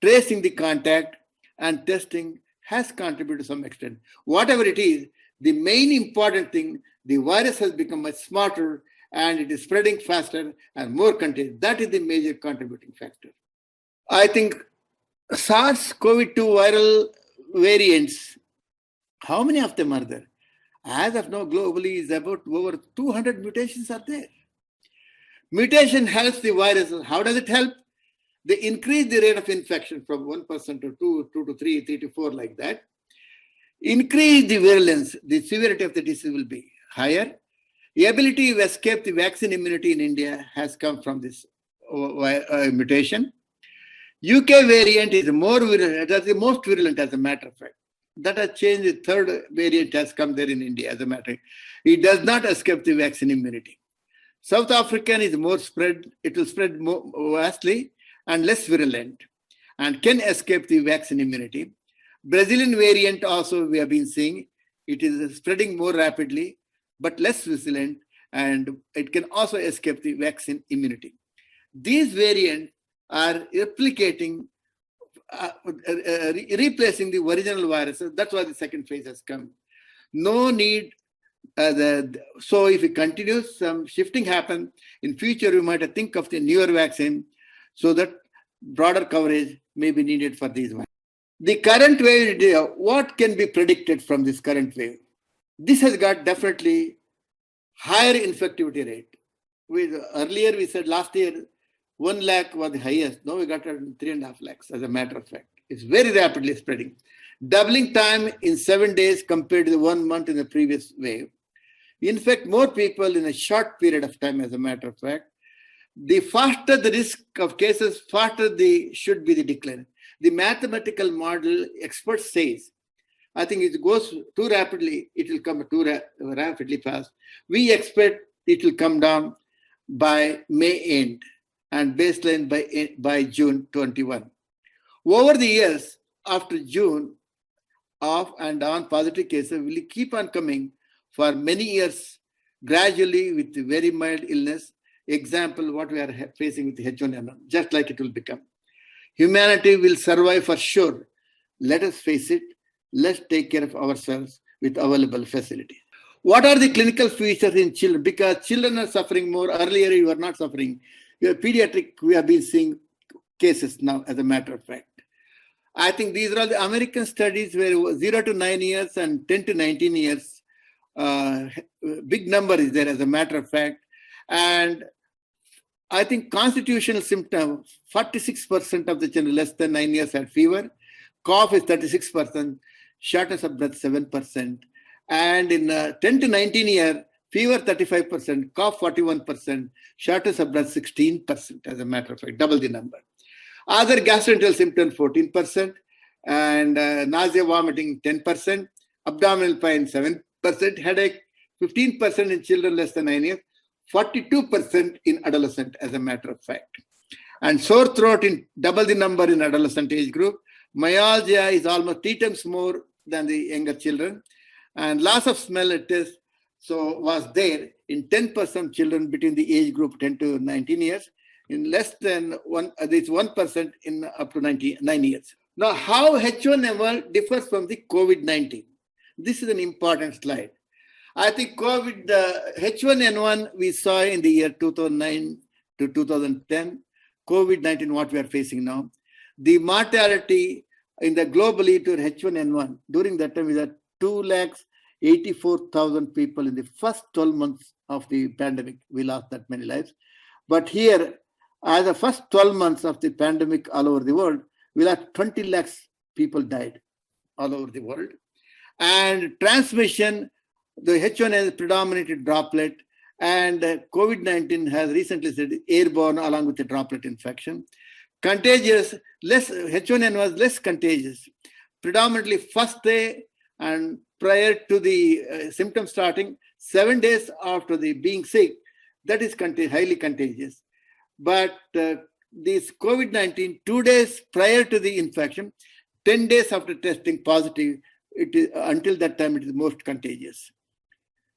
tracing the contact, and testing has contributed to some extent. Whatever it is, the main important thing, the virus has become much smarter and it is spreading faster and more contagious. That is the major contributing factor. I think SARS-CoV-2 viral variants, how many of them are there? As of now, globally, is about over 200 mutations are there. Mutation helps the virus. How does it help? They increase the rate of infection from 1% to 2, 2 to 3, 3 to 4, like that. Increase the virulence, the severity of the disease will be higher. The ability to escape the vaccine immunity in India has come from this mutation. UK variant is more virulent, that's the most virulent as a matter of fact. That has changed. The third variant has come there in India as a matter of fact. It does not escape the vaccine immunity. South African is more spread, it will spread more vastly and less virulent and can escape the vaccine immunity. Brazilian variant also we have been seeing, it is spreading more rapidly but less virulent and it can also escape the vaccine immunity. These variants are replicating, replacing the original viruses. That's why the second phase has come. No need. So if it continues, some shifting happen in future, we might think of the newer vaccine so that broader coverage may be needed for these ones. The current wave, what can be predicted from this current wave? This has got definitely higher infectivity rate. Earlier we said last year 1 lakh was the highest. Now we got 3.5 lakhs as a matter of fact. It's very rapidly spreading. Doubling time in 7 days compared to the 1 month in the previous wave. Infect more people in a short period of time as a matter of fact. The faster the risk of cases, faster should be the decline. The mathematical model, experts says, I think it goes too rapidly, it will come too rapidly fast. We expect it will come down by May end and baseline by June 21. Over the years, after June, off and on positive cases will keep on coming for many years, gradually with very mild illness. Example, what we are facing with H1N1, just like it will become. Humanity will survive for sure. Let us face it. Let's take care of ourselves with available facilities. What are the clinical features in children? Because children are suffering more. Earlier, you were not suffering. Pediatric, we have been seeing cases now, as a matter of fact. I think these are all the American studies where 0 to 9 years and 10 to 19 years. Big number is there, as a matter of fact. And I think constitutional symptoms, 46% of the children less than 9 years had fever. Cough is 36%, shortness of breath 7%. And in 10 to 19 year, fever 35%, cough 41%, shortness of breath 16%, as a matter of fact, double the number. Other gastrointestinal symptoms 14%, and nausea, vomiting 10%, abdominal pain 7%, headache 15% in children less than 9 years, 42% in adolescent, as a matter of fact. And sore throat in double the number in adolescent age group. Myalgia is almost 3 times more than the younger children. And loss of smell test was there in 10% children between the age group 10 to 19 years. In less than 1% in up to 9 years. Now, how H1N1 differs from the COVID-19? This is an important slide. I think H1N1 we saw in the year 2009 to 2010. COVID-19, what we are facing now. The mortality in the globally to H1N1 during that time is at 284,000 people in the first 12 months of the pandemic. We lost that many lives. But here, as the first 12 months of the pandemic all over the world, we had 20 lakhs people died all over the world. And transmission, the H1N is predominantly droplet, and COVID-19 has recently said airborne along with the droplet infection. Contagious, H1N was less contagious. Predominantly first day and prior to the symptom starting, 7 days after the being sick, that is highly contagious. But this COVID-19, 2 days prior to the infection, 10 days after testing positive, it is, until that time, it is most contagious.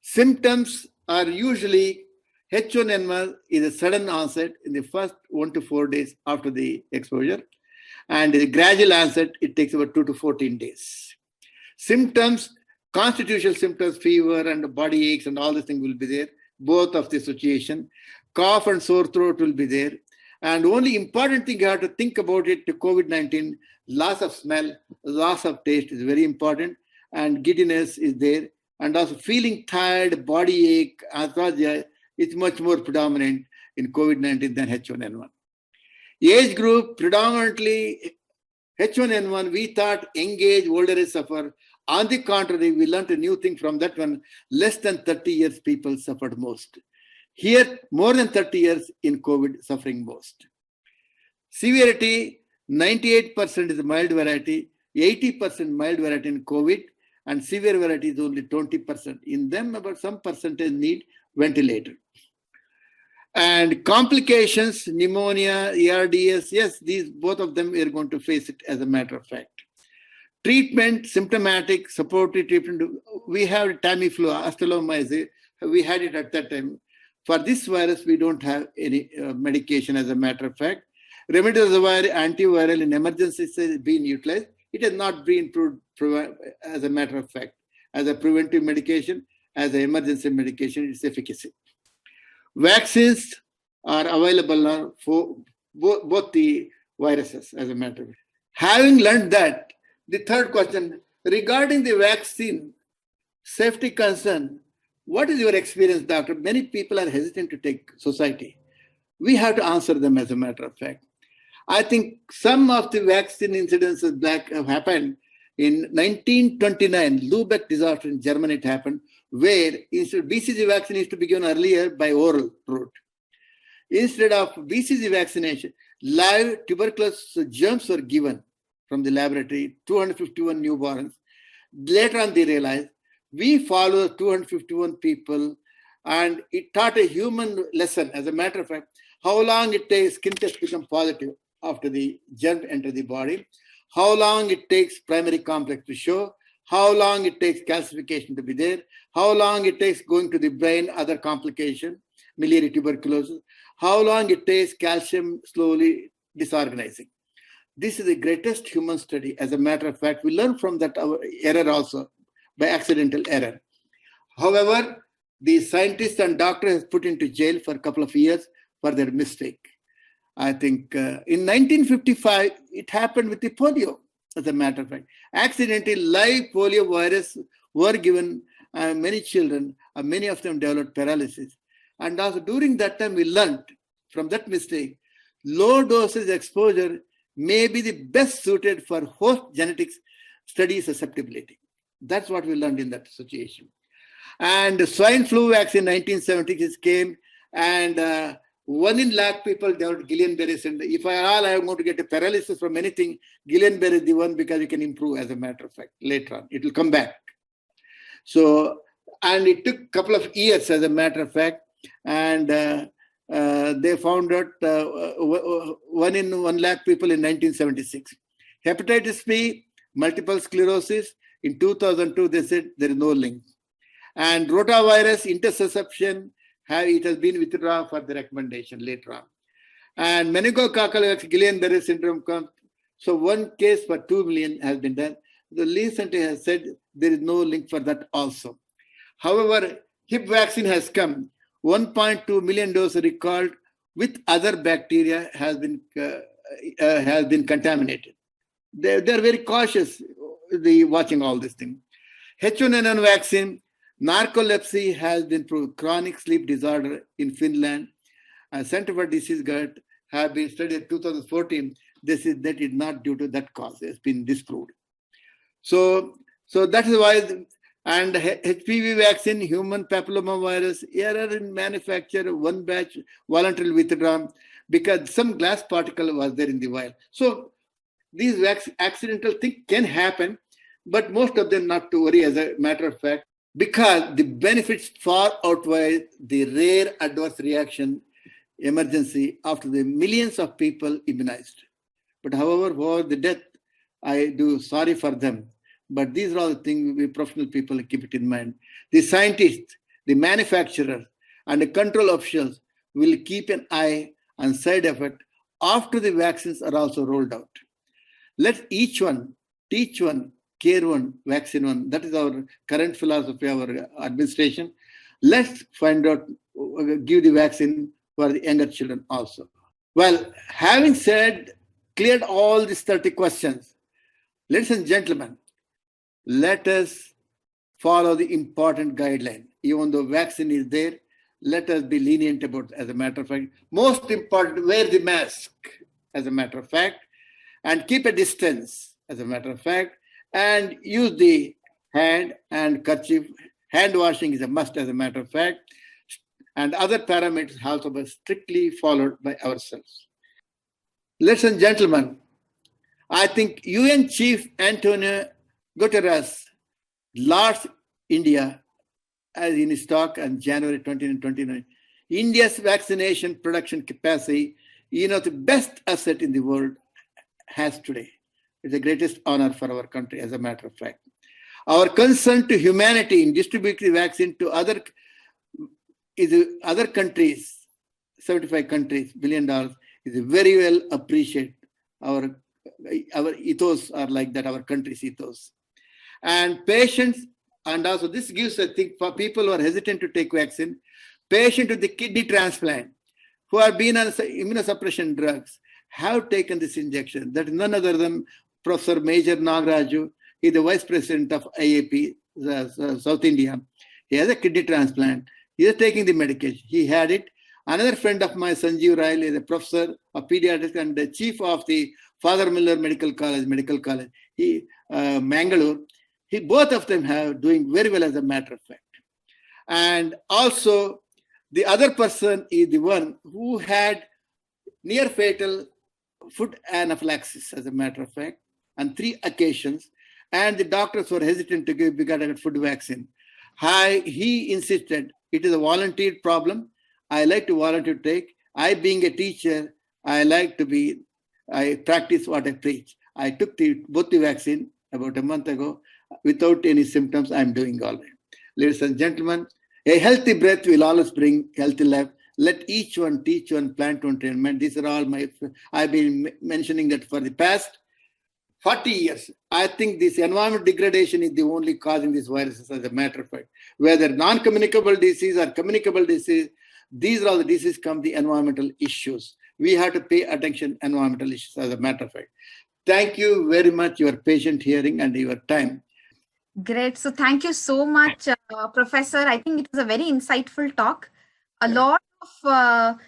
Symptoms are usually H1N1 is a sudden onset in the first 1 to 4 days after the exposure, and the gradual onset, it takes about 2 to 14 days. Symptoms, constitutional symptoms, fever and body aches and all these things will be there, both of the situation. Cough and sore throat will be there. And only important thing you have to think about it, the COVID-19, loss of smell, loss of taste is very important, and giddiness is there. And also feeling tired, body ache, arthralgia is much more predominant in COVID-19 than H1N1. Age group, predominantly H1N1, we thought young age, older age suffer. On the contrary, we learned a new thing from that one. Less than 30 years people suffered most. Here, more than 30 years in COVID suffering most. Severity, 98% is mild variety, 80% mild variety in COVID, and severe variety is only 20%. In them, about some percentage need ventilator. And complications, pneumonia, ARDS, yes, these both of them we are going to face it as a matter of fact. Treatment, symptomatic, supportive treatment. We have Tamiflu, Astelomyces. We had it at that time. For this virus, we don't have any medication as a matter of fact. Remdesivir antiviral in emergencies has been utilized. It has not been proved as a matter of fact. As a preventive medication, as an emergency medication, its efficacy. Vaccines are available now for both the viruses, as a matter of fact. Having learned that, the third question, regarding the vaccine safety concern, what is your experience, doctor? Many people are hesitant to take society. We have to answer them as a matter of fact. I think some of the vaccine incidences have happened in 1929, Lübeck disaster in Germany, it happened, where instead BCG vaccine used to be given earlier by oral route. Instead of BCG vaccination, live tuberculosis germs were given from the laboratory, 251 newborns. Later on, they realized we follow 251 people, and it taught a human lesson, as a matter of fact, how long it takes skin test to become positive after the germ enter the body, how long it takes primary complex to show, how long it takes calcification to be there, how long it takes going to the brain, other complication, miliary tuberculosis, how long it takes calcium slowly disorganizing. This is the greatest human study. As a matter of fact, we learn from that error also, by accidental error. However, the scientists and doctors have put into jail for a couple of years for their mistake. I think in 1955, it happened with the polio, as a matter of fact. Accidentally, live polio virus were given many children, many of them developed paralysis. And also during that time, we learned from that mistake, low dosage exposure may be the best suited for host genetics study susceptibility. That's what we learned in that situation. And the swine flu vaccine in 1976 came, and 1 in lakh people developed Guillain-Barré syndrome. If I am going to get a paralysis from anything, Guillain-Barré is the one, because you can improve, as a matter of fact, later on. It will come back. So, and it took a couple of years, as a matter of fact, and they found out 1 in 1 lakh people in 1976. Hepatitis B, multiple sclerosis, in 2002, they said there is no link. And rotavirus intersusception, it has been withdrawn for the recommendation later on. And meningococcal Guillain-Barré syndrome comes. So 1 case per 2 million has been done. The recently has said there is no link for that also. However, hip vaccine has come. 1.2 million doses recalled with other bacteria has been contaminated. They're very cautious watching all this thing. H1N1 vaccine, narcolepsy has been proved, chronic sleep disorder in Finland. Center for Disease Gut have been studied in 2014. That is not due to that cause. It's been disproved. So that is why, and HPV vaccine, human papillomavirus, error in manufacture, 1 batch voluntarily withdrawn because some glass particle was there in the vial. So these accidental things can happen. but most of them not to worry, as a matter of fact, because the benefits far outweigh the rare adverse reaction emergency after the millions of people immunized. But however, for the death, I do sorry for them. But these are all the things we professional people keep it in mind. The scientists, the manufacturers, and the control officials will keep an eye on side effect after the vaccines are also rolled out. Let each one teach one, care one, vaccine one. That is our current philosophy, our administration. Let's find out, give the vaccine for the younger children also. Well, having said, cleared all these 30 questions, ladies and gentlemen, let us follow the important guideline. Even though vaccine is there, let us be lenient about it, as a matter of fact. Most important, wear the mask, as a matter of fact, and keep a distance, as a matter of fact, and use the hand and kerchief. Hand washing is a must, as a matter of fact, and other parameters have to be strictly followed by ourselves. Ladies and gentlemen, I think UN Chief Antonio Guterres lauds India as in his talk on January 29. India's vaccination production capacity, the best asset in the world has today. It's the greatest honor for our country, as a matter of fact. Our concern to humanity in distributing the vaccine to other countries, 75 countries, $1 billion, is very well appreciated. Our ethos are like that, our country's ethos. And patients, and also this gives, I think, for people who are hesitant to take vaccine, patients with the kidney transplant, who have been on immunosuppression drugs, have taken this injection. That is none other than Professor Major Nagaraju. He is the Vice President of IAP, South India. He has a kidney transplant. He is taking the medication. He had it. Another friend of mine, Sanjeev Rai, is a professor of pediatrics and the chief of the Father Miller Medical College, Mangalore. Both of them have doing very well, as a matter of fact. And also, the other person is the one who had near fatal food anaphylaxis, as a matter of fact, on 3 occasions. And the doctors were hesitant to give because of food vaccine. He insisted it is a volunteer problem. I like to volunteer to take. I, being a teacher, I practice what I preach. I took both the vaccine about a month ago without any symptoms. I'm doing all right. Ladies and gentlemen, a healthy breath will always bring healthy life. Let each one teach one, plant one, treatment. These are all I've been mentioning that for the past 40 years. I think this environment degradation is the only causing these viruses, as a matter of fact. Whether non-communicable disease or communicable disease, these are all the diseases come the environmental issues. We have to pay attention to environmental issues, as a matter of fact. Thank you very much, your patient hearing and your time. Great. So thank you so much, Professor. I think it was a very insightful talk. A lot of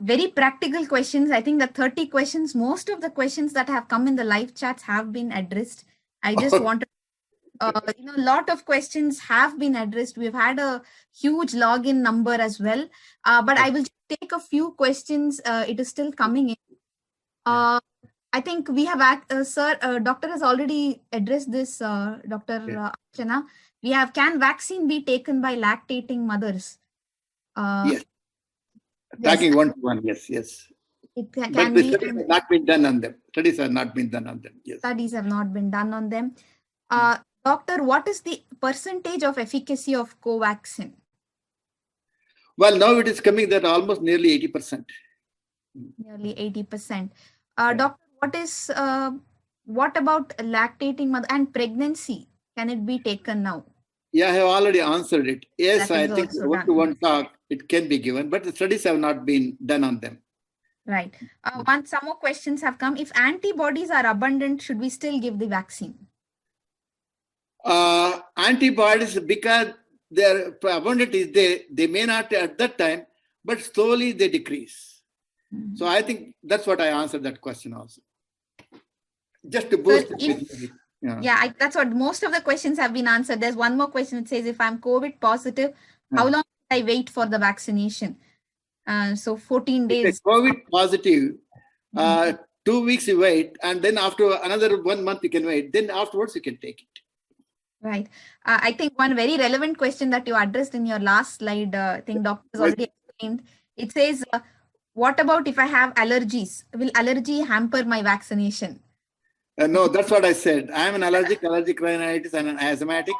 very practical questions. I think the 30 questions, most of the questions that have come in the live chats have been addressed. I just wanted, a lot of questions have been addressed. We've had a huge login number as well. But I will just take a few questions. It is still coming in. I think we have, doctor has already addressed this, Dr. Archana. We have, can vaccine be taken by lactating mothers? Yes. Talking one-to-one, yes. It but can the be. studies have not been done on them. Studies have not been done on them. Yes. Studies have not been done on them. Doctor, what is the percentage of efficacy of Covaxin? Well, now it is coming that almost nearly 80%. Nearly 80%. Doctor, what about lactating mother and pregnancy? Can it be taken now? Yeah, I have already answered it. Yes, I think one-to-one talk, it can be given, but the studies have not been done on them. Right. Some more questions have come. If antibodies are abundant, should we still give the vaccine? Antibodies, because their abundant is there, they may not at that time, but slowly they decrease. So I think that's what I answered that question also. Just to boost it. That's what most of the questions have been answered. There's one more question that says, if I'm COVID positive, how long should I wait for the vaccination? So 14 days. COVID positive, 2 weeks you wait, and then after another 1 month you can wait. Then afterwards you can take it. Right. I think one very relevant question that you addressed in your last slide, I think doctor has already explained. It says, what about if I have allergies? Will allergy hamper my vaccination? No, that's what I said. I am an allergic rhinitis, and an asthmatic,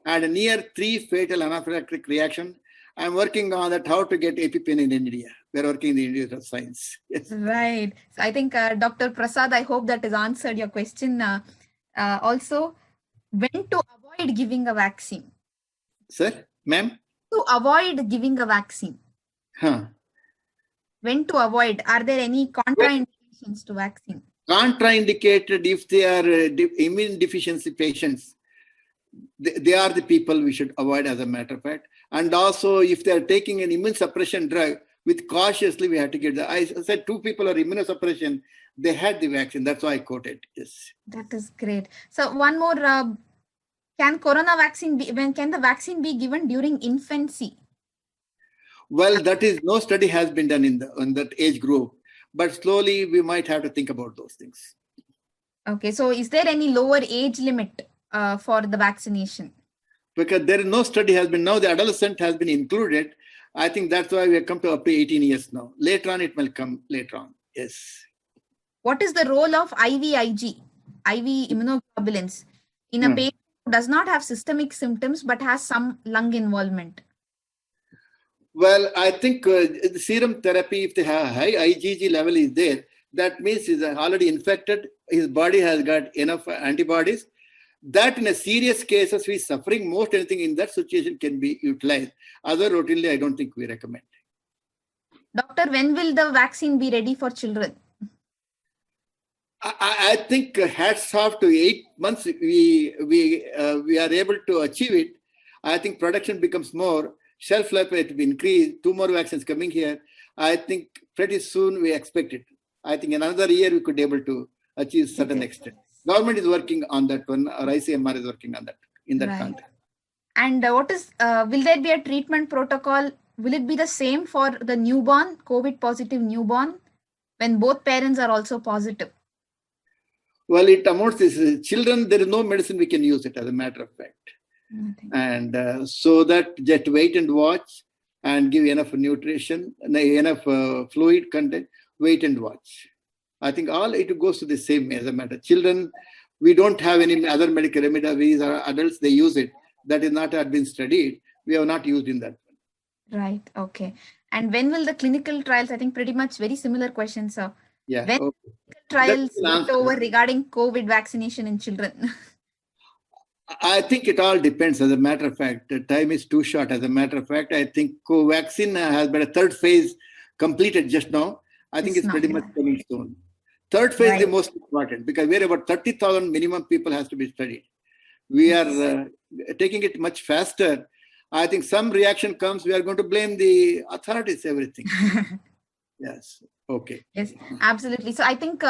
and near 3 fatal anaphylactic reaction. I'm working on that, how to get EpiPen in India. We're working in the Institute of Science. Yes. Right. So I think Dr. Prasad, I hope that has answered your question. Also, when to avoid giving a vaccine? Sir, ma'am? To avoid giving a vaccine. When to avoid? Are there any contraindications to vaccine? Contraindicated if they are immune deficiency patients. They are the people we should avoid, as a matter of fact. And also, if they are taking an immune suppression drug, with cautiously we have to get I said 2 people are immunosuppression, they had the vaccine. That's why I quoted. Yes. That is great. So one more, can the vaccine be given during infancy? Well, that is, no study has been done in that age group, but slowly we might have to think about those things. Okay, so is there any lower age limit for the vaccination? Because there is no study has been. Now the adolescent has been included. I think that's why we have come to up to 18 years now. Later on, it will come later on. Yes. What is the role of IV immunoglobulins in a patient who does not have systemic symptoms but has some lung involvement? Well, I think the serum therapy, if they have high IgG level is there, that means he's already infected. His body has got enough antibodies. That in a serious cases, we suffering most anything in that situation can be utilized. Other routinely, I don't think we recommend. Doctor, when will the vaccine be ready for children? I think hats off to 8 months, we are able to achieve it. I think production becomes more. Shelf life will be increased. 2 more vaccines coming here. I think pretty soon we expect it. I think in another year we could be able to achieve certain extent. Government is working on that one, or ICMR is working on that in that country. And what is, will there be a treatment protocol? Will it be the same for the newborn, COVID positive newborn, when both parents are also positive? Well, it amounts to children, there is no medicine we can use it, as a matter of fact. And so that just wait and watch and give enough nutrition, enough fluid content, wait and watch. I think all it goes to the same as a matter. Children, we don't have any other medical remedy. These are adults, they use it. That is not been studied. We have not used in that one. Right. Okay. And when will the clinical trials? I think pretty much very similar questions, sir. Yeah. When trials get over regarding COVID vaccination in children? I think it all depends. As a matter of fact, the time is too short. As a matter of fact, I think vaccine has been a 3rd phase completed just now. I think it's pretty much coming soon. 3rd phase is the most important, because we're about 30,000 minimum people has to be studied. We are taking it much faster. I think some reaction comes, we are going to blame the authorities, everything. Yes. Okay. Yes, absolutely. So I think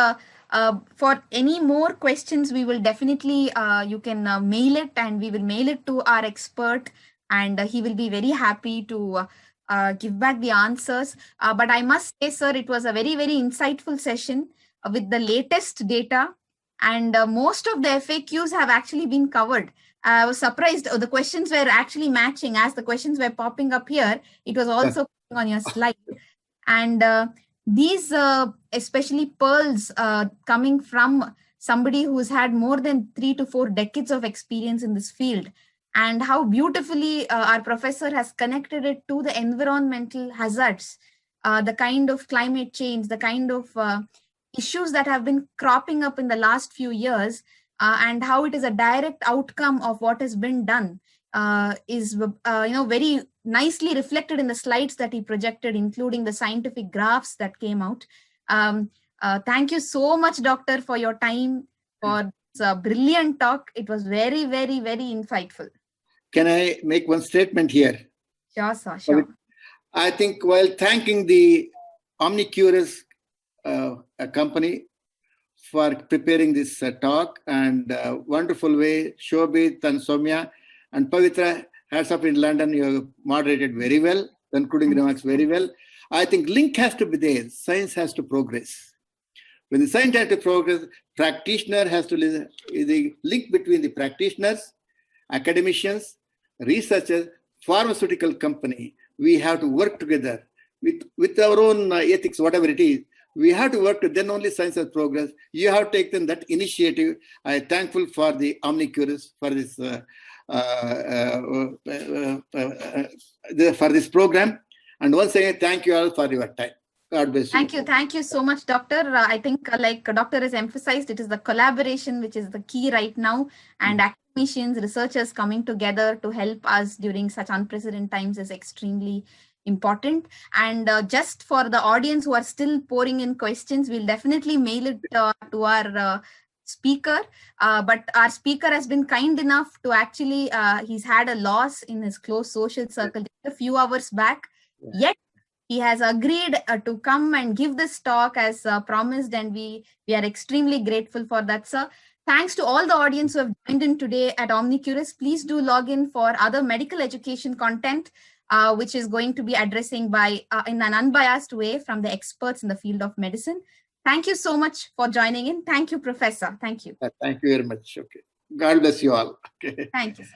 for any more questions, we will definitely, you can mail it, and we will mail it to our expert, and he will be very happy to give back the answers. But I must say, sir, it was a very, very insightful session with the latest data, and most of the FAQs have actually been covered. I was surprised. The questions were actually matching as the questions were popping up here. It was also on your slide. And these, especially pearls coming from somebody who's had more than 3 to 4 decades of experience in this field, and how beautifully our professor has connected it to the environmental hazards, the kind of climate change, the kind of issues that have been cropping up in the last few years, and how it is a direct outcome of what has been done, is very nicely reflected in the slides that he projected, including the scientific graphs that came out. Thank you so much, Doctor, for your time, for this brilliant talk. It was very, very, very insightful. Can I make one statement here? Sure, sir. Sure. I think while thanking the Omnicurus company for preparing this talk, and wonderful way, Shobit and Soumya and Pavitra, hats up in London, you have moderated very well, concluding remarks very well. I think link has to be there. Science has to progress. When the science has to progress, practitioner has to listen. The link between the practitioners, academicians, researchers, pharmaceutical company, we have to work together with our own ethics, whatever it is. We have to work to then only science has progress. You have taken that initiative. I am thankful for the Omnicurus for this for this program. And once again, thank you all for your time. God bless you. Thank you so much, Doctor. I think, like Doctor has emphasized, it is the collaboration which is the key right now, and academicians, researchers coming together to help us during such unprecedented times is extremely important. And just for the audience who are still pouring in questions, we'll definitely mail it to our speaker. But our speaker has been kind enough to actually, he's had a loss in his close social circle a few hours back. Yet he has agreed to come and give this talk as promised, and we are extremely grateful for that, sir. Thanks to all the audience who have joined in today at Omnicurus. Please do log in for other medical education content, which is going to be addressing in an unbiased way from the experts in the field of medicine. Thank you so much for joining in. Thank you, Professor. Thank you. Thank you very much. Okay. God bless you all. Okay. Thank you, sir.